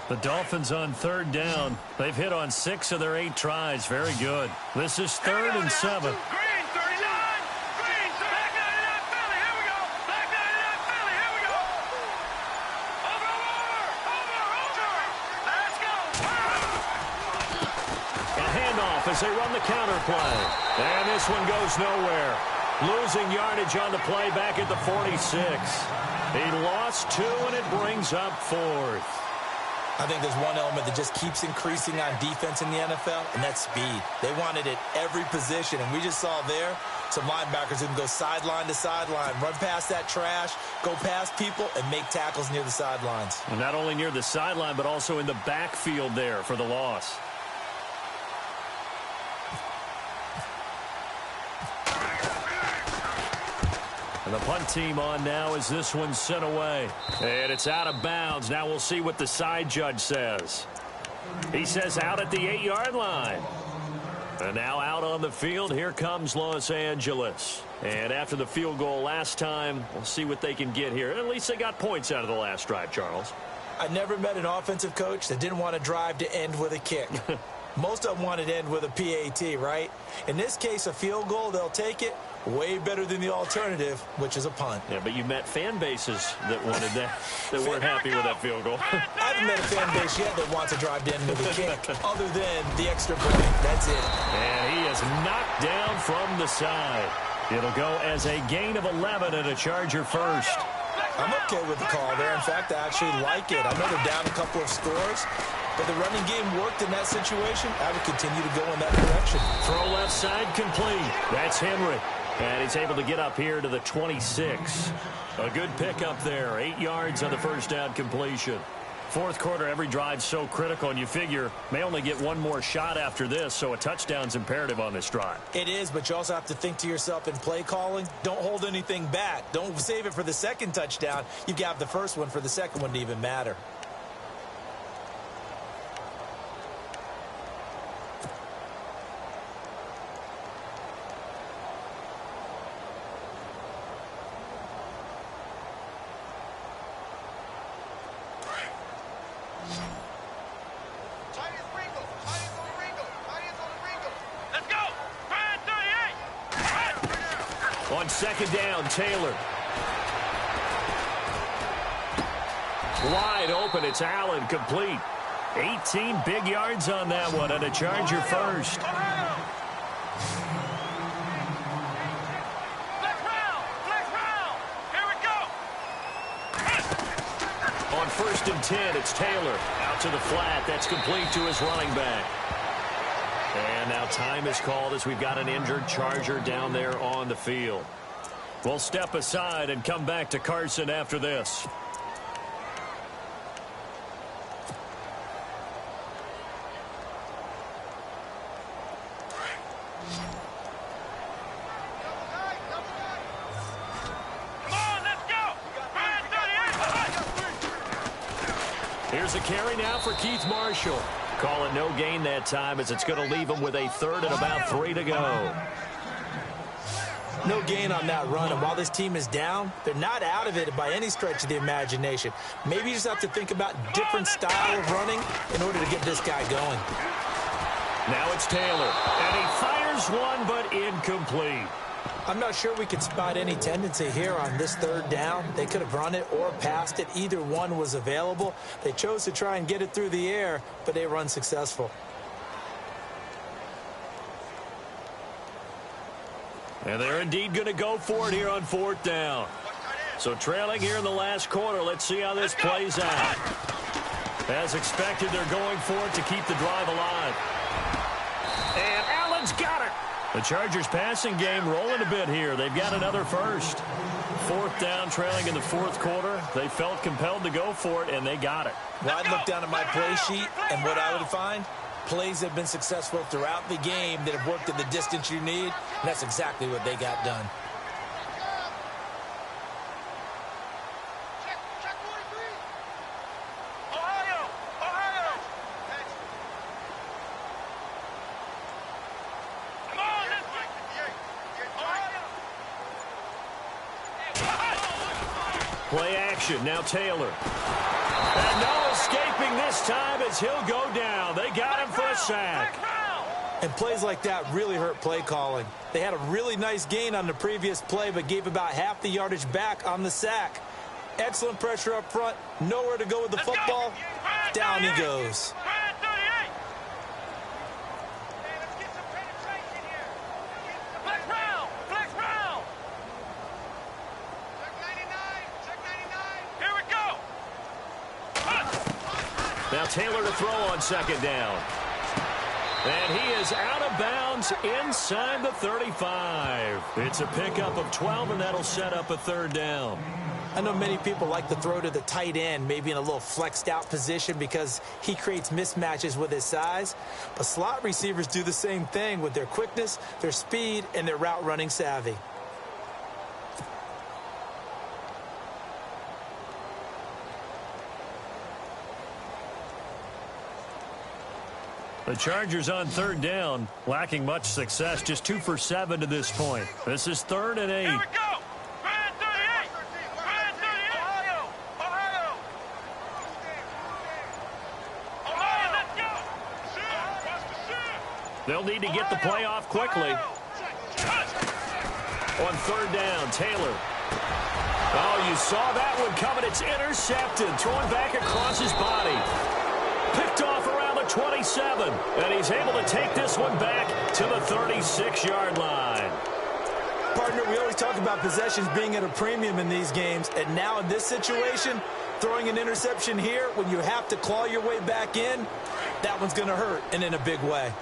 The Dolphins on third down. They've hit on 6 of their 8 tries. Very good. This is 3rd and 7. Green, 39. Green, back 99 Philly. Here we go. Back 99 Philly. Here we go. Over. Let's go. A handoff as they run the counter play. And this one goes nowhere. Losing yardage on the play back at the 46. He lost 2, and it brings up 4th. I think there's one element that just keeps increasing on defense in the NFL, and that's speed. They want it at every position, and we just saw there some linebackers who can go sideline to sideline, run past that trash, go past people, and make tackles near the sidelines. And not only near the sideline, but also in the backfield there for the loss. And the punt team on now as this one's sent away. And it's out of bounds. Now we'll see what the side judge says. He says out at the 8-yard line. And now out on the field, here comes Los Angeles. And after the field goal last time, we'll see what they can get here. At least they got points out of the last drive, Charles. I never met an offensive coach that didn't want to drive to end with a kick. Most of them wanted to end with a PAT, right? In this case, a field goal, they'll take it. Way better than the alternative, which is a punt. Yeah, but you met fan bases that wanted that, that weren't happy with that field goal. I haven't met a fan base yet that wants to drive to end with a kick, other than the extra point. That's it. And he is knocked down from the side. It'll go as a gain of 11 and a Charger first. I'm okay with the call there. In fact, I actually like it. I know they're down a couple of scores, but the running game worked in that situation. I would continue to go in that direction. Throw left side complete. That's Henry. And he's able to get up here to the 26. A good pickup there. 8 yards on the first down completion. Fourth quarter, every drive's so critical, and you figure may only get one more shot after this, so a touchdown's imperative on this drive. It is, but you also have to think to yourself in play calling, don't hold anything back. Don't save it for the second touchdown. You've got the first one for the second one to even matter. On second down, Taylor. Wide open, it's Allen, complete. 18 big yards on that one, and a Charger first. Here we go. On 1st and 10, it's Taylor. Out to the flat, that's complete to his running back. And now time is called as we've got an injured Charger down there on the field. We'll step aside and come back to Carson after this. Here's a carry now for Keith Marshall. Call it no gain that time as it's going to leave him with a 3rd and about 3 to go. No gain on that run, and while this team is down, they're not out of it by any stretch of the imagination. Maybe you just have to think about different style of running in order to get this guy going. Now it's Taylor, and he fires one, but incomplete. I'm not sure we could spot any tendency here on this 3rd down. They could have run it or passed it. Either one was available. They chose to try and get it through the air, but they were unsuccessful. And they're indeed going to go for it here on 4th down. So trailing here in the last quarter, let's see how this plays out. As expected, they're going for it to keep the drive alive. And Allen's got it. The Chargers passing game rolling a bit here. They've got another first. 4th down, trailing in the 4th quarter. They felt compelled to go for it, and they got it. Well, I'd look down at my play sheet, and what I would find, plays have been successful throughout the game that have worked at the distance you need, and that's exactly what they got done. Ohio, Play action. Now Taylor. And no escaping this time as he'll go down. They got him for a sack. And plays like that really hurt play calling. They had a really nice gain on the previous play, but gave about half the yardage back on the sack. Excellent pressure up front. Nowhere to go with the football. Down he goes. Now Taylor to throw on second down. And he is out of bounds inside the 35. It's a pickup of 12, and that'll set up a third down. I know many people like to throw to the tight end, maybe in a little flexed out position because he creates mismatches with his size. But slot receivers do the same thing with their quickness, their speed, and their route running savvy. The Chargers on third down, lacking much success, just 2 for 7 to this point. This is 3rd and 8. Here we go. Brand 38. Brand 38. Ohio. Ohio, let's go. They'll need to get the play off quickly. On third down, Taylor. Oh, you saw that one coming. It's intercepted. Thrown back across his body. Picked off around the 27. And he's able to take this one back to the 36-yard line. Partner, we always talk about possessions being at a premium in these games. And now in this situation, throwing an interception here when you have to claw your way back in, that one's going to hurt, and in a big way.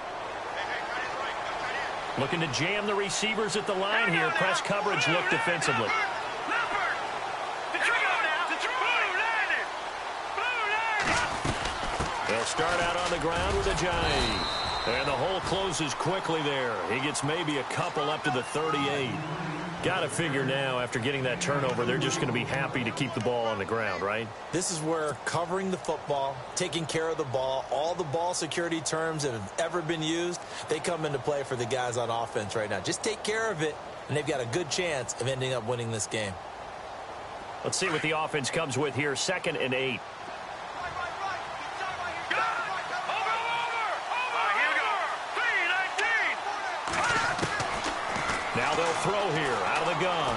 Looking to jam the receivers at the line here. Press coverage look defensively. They'll start out on the ground with a jive. And the hole closes quickly there. He gets maybe a couple up to the 38. Got to figure now, after getting that turnover, they're just going to be happy to keep the ball on the ground, right? This is where covering the football, taking care of the ball, all the ball security terms that have ever been used, they come into play for the guys on offense right now. Just take care of it, and they've got a good chance of ending up winning this game. Let's see what the offense comes with here. 2nd and 8. Now they'll throw here out of the gun.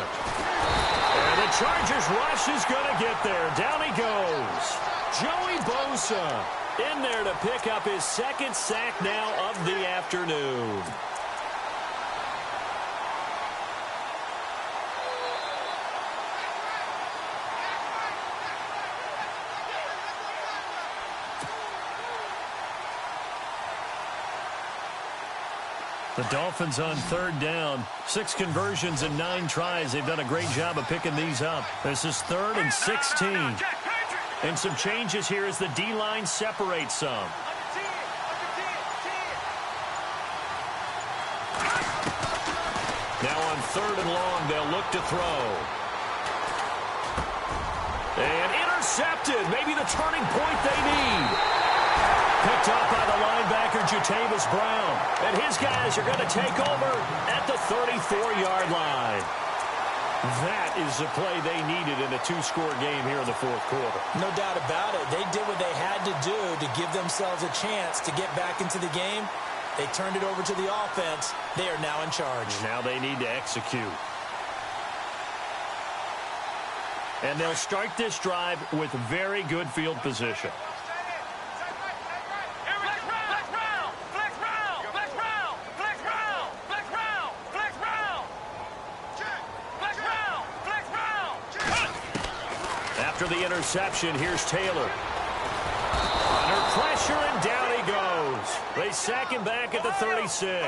And the Chargers rush is going to get there. Down he goes. Joey Bosa in there to pick up his 2nd sack now of the afternoon. The Dolphins on third down. 6 conversions and 9 tries. They've done a great job of picking these up. This is 3rd and 16. And some changes here as the D-line separates some. Now on 3rd and long, they'll look to throw. And intercepted. Maybe the turning point they need. Picked up by the linebacker, Jatavis Brown. And his guys are going to take over at the 34-yard line. That is the play they needed in a 2-score game here in the 4th quarter. No doubt about it. They did what they had to do to give themselves a chance to get back into the game. They turned it over to the offense. They are now in charge. Now they need to execute. And they'll start this drive with very good field position. After the interception, here's Taylor. Under pressure, and down he goes. They sack him back at the 36.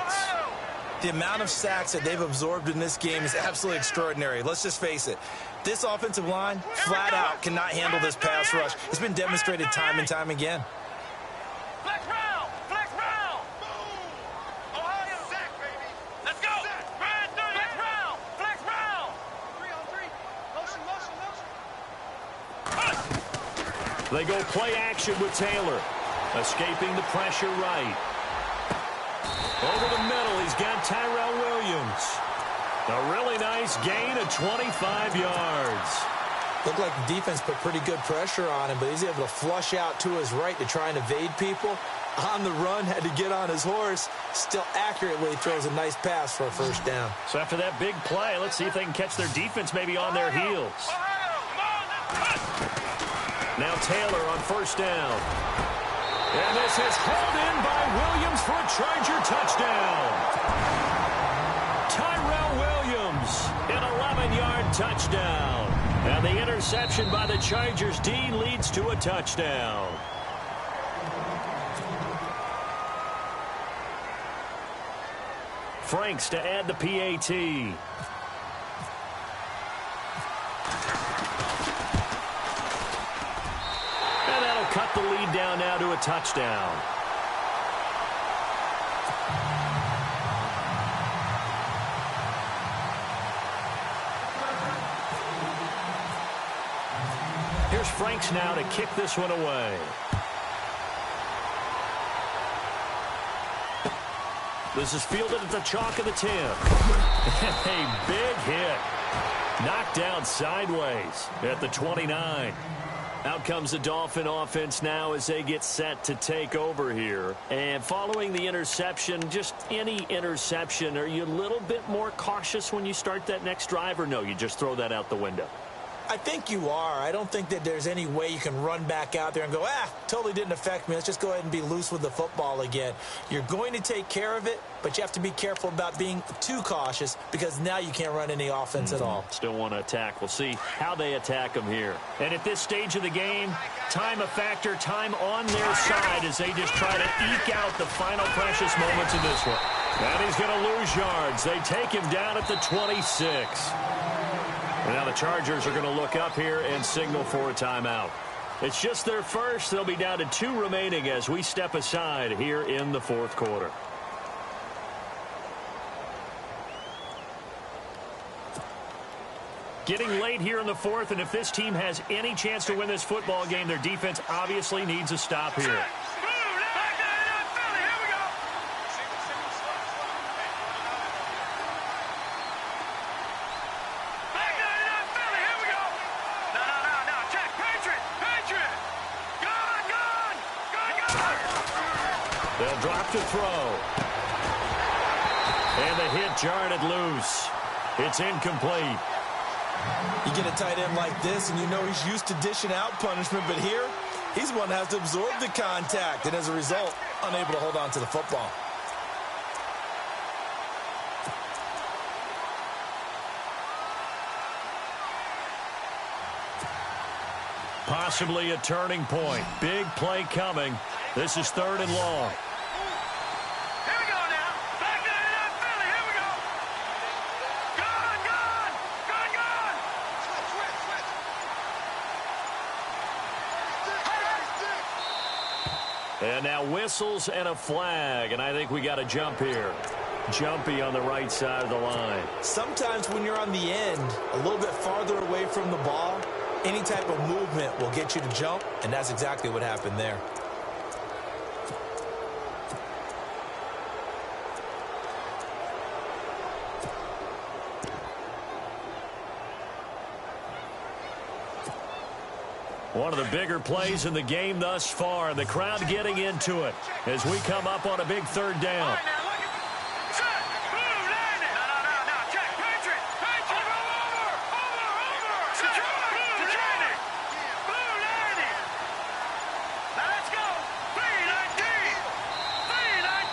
The amount of sacks that they've absorbed in this game is absolutely extraordinary. Let's just face it. This offensive line, flat out, cannot handle this pass rush. It's been demonstrated time and time again. They go play action with Taylor. Escaping the pressure right. Over the middle, he's got Tyrell Williams. A really nice gain of 25 yards. Looked like the defense put pretty good pressure on him, but he's able to flush out to his right to try and evade people. On the run, had to get on his horse. Still accurately throws a nice pass for a first down. So after that big play, let's see if they can catch their defense maybe on their heels. Now Taylor on first down. And this is held in by Williams for a Charger touchdown. Tyrell Williams, an 11-yard touchdown. And the interception by the Chargers D leads to a touchdown. Franks to add the PAT. And that'll cut the lead down now to a touchdown. Here's Franks now to kick this one away. This is fielded at the chalk of the 10. A big hit. Knocked down sideways at the 29. Out comes the Dolphin offense now as they get set to take over here. And following the interception, just any interception, are you a little bit more cautious when you start that next drive, or no, you just throw that out the window? I think you are. I don't think that there's any way you can run back out there and go, totally didn't affect me. Let's just go ahead and be loose with the football again. You're going to take care of it, but you have to be careful about being too cautious because now you can't run any offense at all. Still want to attack. We'll see how they attack them here. And at this stage of the game, time a factor, time on their side as they just try to eke out the final precious moments of this one. And he's going to lose yards. They take him down at the 26. And now the Chargers are going to look up here and signal for a timeout. It's just their first. They'll be down to 2 remaining as we step aside here in the fourth quarter. Getting late here in the fourth, and if this team has any chance to win this football game, their defense obviously needs a stop here. They'll drop to throw. And the hit jarred it loose. It's incomplete. You get a tight end like this, and you know he's used to dishing out punishment, but here, he's the one that has to absorb the contact, and as a result, unable to hold on to the football. Possibly a turning point. Big play coming. This is 3rd and long. Here we go now. Back to the Philly. Here we go. Gone, gone. Gone, gone. Switch. And now whistles and a flag, and I think we got a jump here. Jumpy on the right side of the line. Sometimes when you're on the end, a little bit farther away from the ball, any type of movement will get you to jump, and that's exactly what happened there. One of the bigger plays in the game thus far, and the crowd getting into it as we come up on a big 3rd down.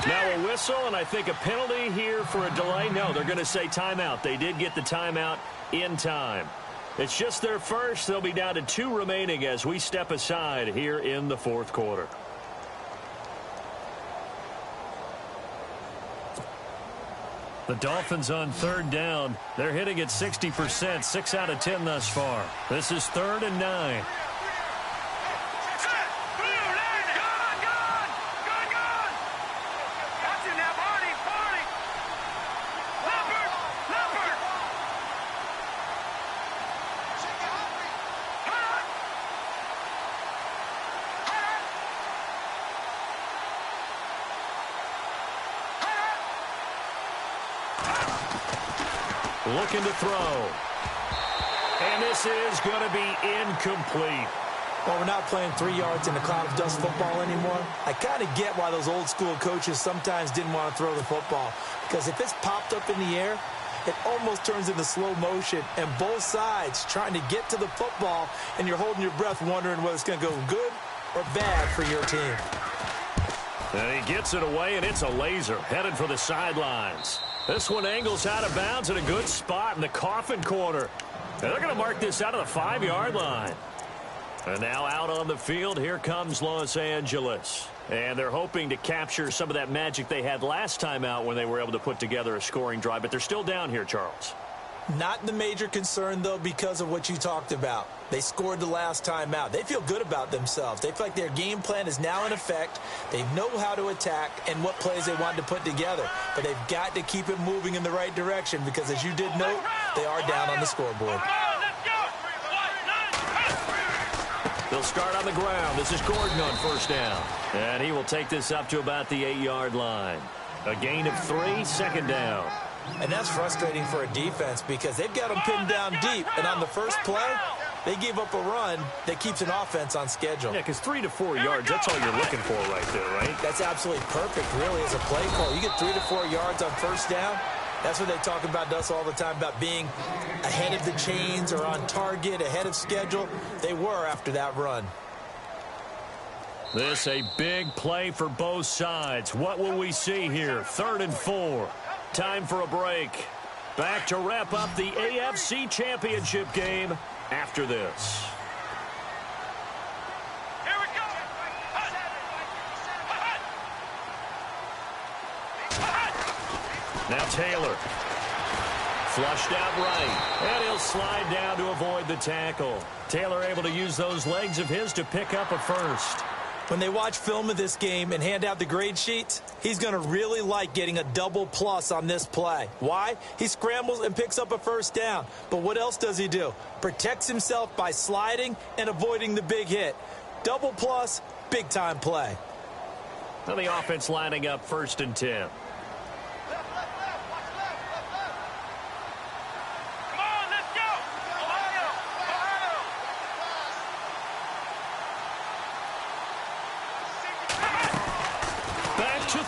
Now a whistle, and I think a penalty here for a delay. No, they're going to say timeout. They did get the timeout in time. It's just their first. They'll be down to 2 remaining as we step aside here in the fourth quarter. The Dolphins on 3rd down. They're hitting at 60%, 6 out of 10 thus far. This is 3rd and 9. Looking to throw. And this is going to be incomplete. Well, we're not playing 3 yards in a cloud of dust football anymore. I kind of get why those old school coaches sometimes didn't want to throw the football. Because if it's popped up in the air, it almost turns into slow motion. And both sides trying to get to the football, and you're holding your breath wondering whether it's going to go good or bad for your team. And he gets it away, and it's a laser headed for the sidelines. This one angles out of bounds at a good spot in the coffin corner. And they're going to mark this out of the 5-yard line. And now out on the field, here comes Los Angeles. And they're hoping to capture some of that magic they had last time out when they were able to put together a scoring drive. But they're still down here, Charles. Not the major concern, though, because of what you talked about. They scored the last time out. They feel good about themselves. They feel like their game plan is now in effect. They know how to attack and what plays they want to put together. But they've got to keep it moving in the right direction because, as you did note, they are down on the scoreboard. They'll start on the ground. This is Gordon on first down. And he will take this up to about the 8-yard line. A gain of 3, second down. And that's frustrating for a defense because they've got them pinned down deep. And on the first play, they gave up a run that keeps an offense on schedule. Yeah, because 3 to 4 yards, that's all you're looking for right there, right? That's absolutely perfect, really, as a play call. You get 3 to 4 yards on first down. That's what they talk about to us all the time, about being ahead of the chains or on target, ahead of schedule. They were after that run. This a big play for both sides. What will we see here? 3rd and 4. Time for a break. Back to wrap up the AFC Championship game after this. Here we go. Now Taylor. Flushed out right. And he'll slide down to avoid the tackle. Taylor able to use those legs of his to pick up a first. When they watch film of this game and hand out the grade sheets, he's going to really like getting a double plus on this play. Why? He scrambles and picks up a first down. But what else does he do? Protects himself by sliding and avoiding the big hit. Double plus, big-time play. Now the offense lining up 1st and 10.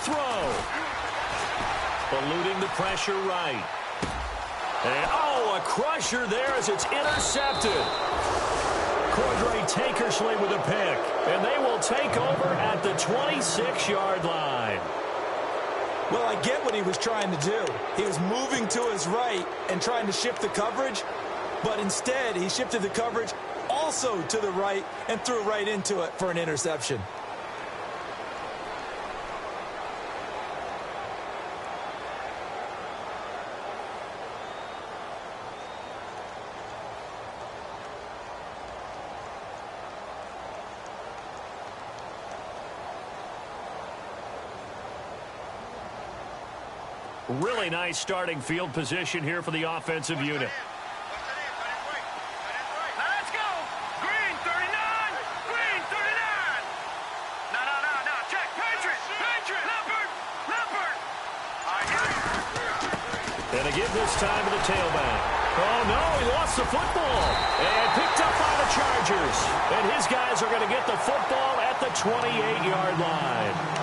Throw. Eluding the pressure right. And, oh, a crusher there as it's intercepted. Cordray Tankersley with a pick. And they will take over at the 26-yard line. Well, I get what he was trying to do. He was moving to his right and trying to shift the coverage. But instead, he shifted the coverage also to the right and threw right into it for an interception. Really nice starting field position here for the offensive unit. Now let's go. Green 39. Green 39. No. Check. Patriot. Leopard. And to give this time to the tailback. Oh, no, he lost the football. And picked up by the Chargers. And his guys are going to get the football at the 28-yard line.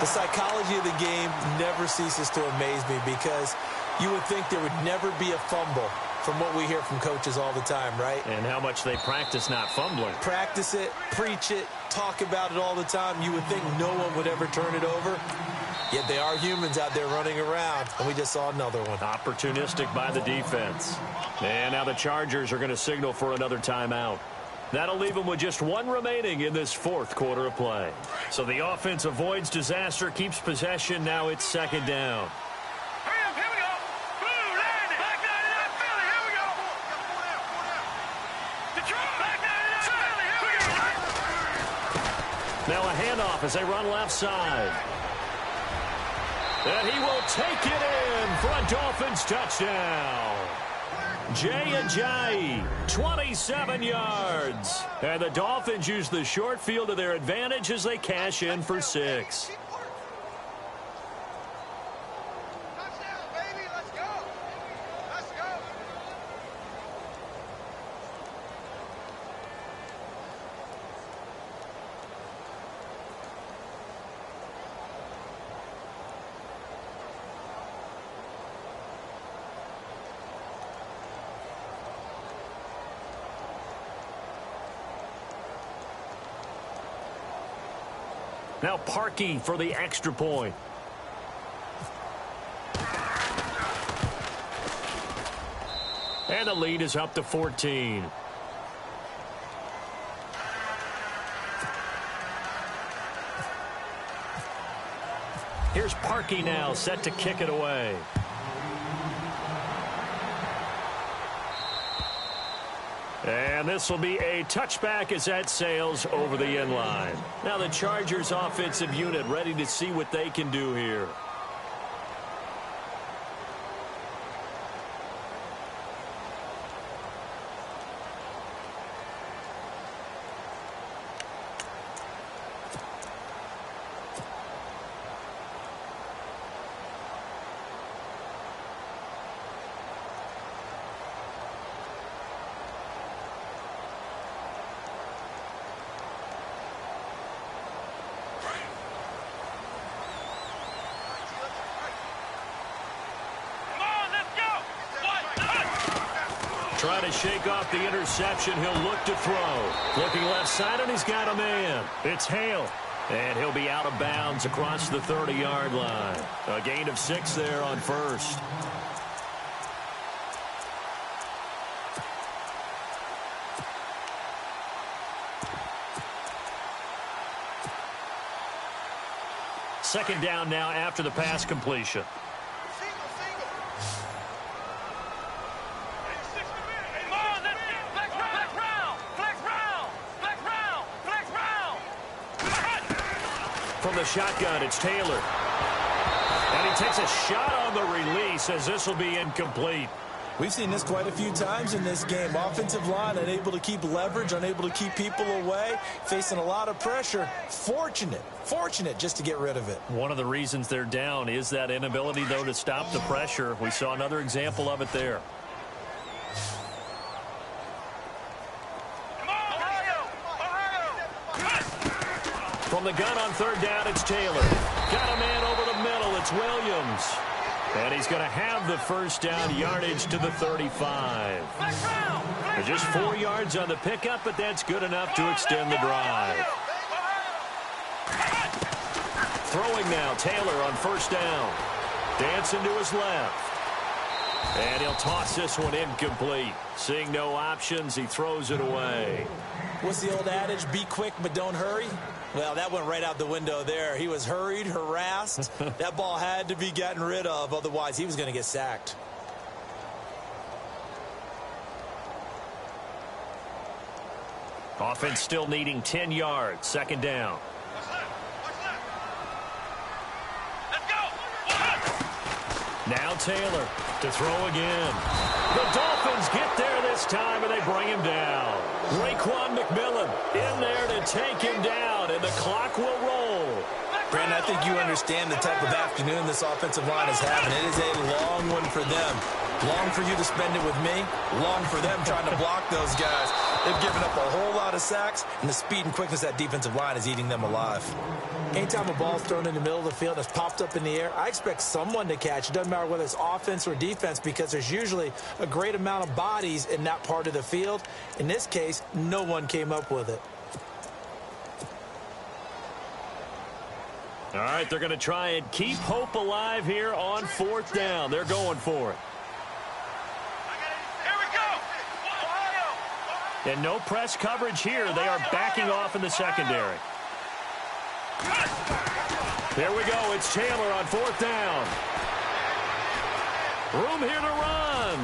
The psychology of the game never ceases to amaze me because you would think there would never be a fumble from what we hear from coaches all the time, right? And how much they practice not fumbling. Practice it, preach it, talk about it all the time. You would think no one would ever turn it over. Yet they are humans out there running around, and we just saw another one. Opportunistic by the defense. And now the Chargers are going to signal for another timeout. That'll leave them with just 1 remaining in this 4th quarter of play. So the offense avoids disaster, keeps possession. Now it's 2nd down. Hurry up, here we go. Blue landing. Back 99 Philly, here we go. Detroit. Back 99 Philly, here we go. Now a handoff as they run left side. And he will take it in for a Dolphins touchdown. Jay Ajayi, 27 yards. And the Dolphins use the short field to their advantage as they cash in for 6. Now Parkey for the extra point. And the lead is up to 14. Here's Parkey now, set to kick it away. And this will be a touchback as that sails over the end line. Now the Chargers offensive unit ready to see what they can do here. Trying to shake off the interception. He'll look to throw. Looking left side, and he's got a man. It's Hale. And he'll be out of bounds across the 30-yard line. A gain of 6 there on first. Second down now after the pass completion. From the shotgun, it's Taylor. And he takes a shot on the release as this will be incomplete. We've seen this quite a few times in this game. Offensive line unable to keep leverage, unable to keep people away, facing a lot of pressure. Fortunate just to get rid of it. One of the reasons they're down is that inability, though, to stop the pressure. We saw another example of it there. From the gun on third down, it's Taylor. Got a man over the middle. It's Williams. And he's going to have the first down, yardage to the 35. Just 4 yards on the pickup, but that's good enough to extend the drive. Throwing now, Taylor on first down. Dancing to his left. And he'll toss this one incomplete. Seeing no options, he throws it away. What's the old adage? Be quick, but don't hurry. Well, that went right out the window there. He was hurried, harassed. That ball had to be gotten rid of. Otherwise, he was going to get sacked. Offense still needing 10 yards. Second down. Now Taylor to throw again. The Dolphins get there this time, and they bring him down. Raekwon McMillan in there to take him down, and the clock will roll. Brandon, I think you understand the type of afternoon this offensive line is having. It is a long one for them. Long for you to spend it with me. Long for them trying to block those guys. They've given up a whole lot of sacks, and the speed and quickness of that defensive line is eating them alive. Anytime a ball's thrown in the middle of the field that's popped up in the air, I expect someone to catch. It doesn't matter whether it's offense or defense, because there's usually a great amount of bodies in that part of the field. In this case, no one came up with it. All right, they're going to try and keep hope alive here on fourth down. They're going for it. And no press coverage here. They are backing off in the secondary. There we go. It's Taylor on fourth down. Room here to run.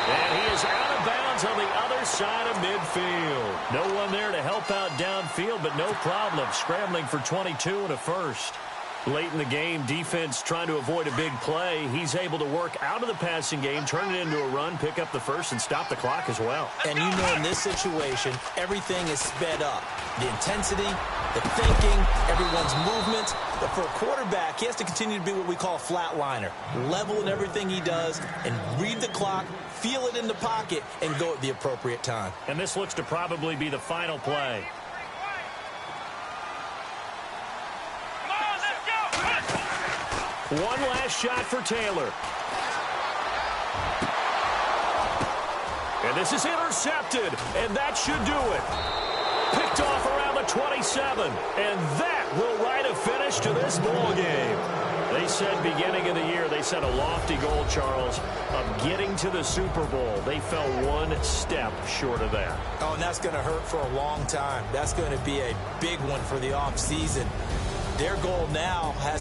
And he is out of bounds on the other side of midfield. No one there to help out downfield, but no problem. Scrambling for 22 and a first. Late in the game, defense trying to avoid a big play. He's able to work out of the passing game, turn it into a run, pick up the first, and stop the clock as well. And you know, in this situation, everything is sped up. The intensity, the thinking, everyone's movement. But for a quarterback, he has to continue to be what we call a flatliner. Level in everything he does and read the clock, feel it in the pocket, and go at the appropriate time. And this looks to probably be the final play. One last shot for Taylor. And this is intercepted, and that should do it. Picked off around the 27. And that will write a finish to this ball game. They said beginning of the year, they set a lofty goal, Charles, of getting to the Super Bowl. They fell one step short of that. Oh, and that's going to hurt for a long time. That's going to be a big one for the offseason. Their goal now has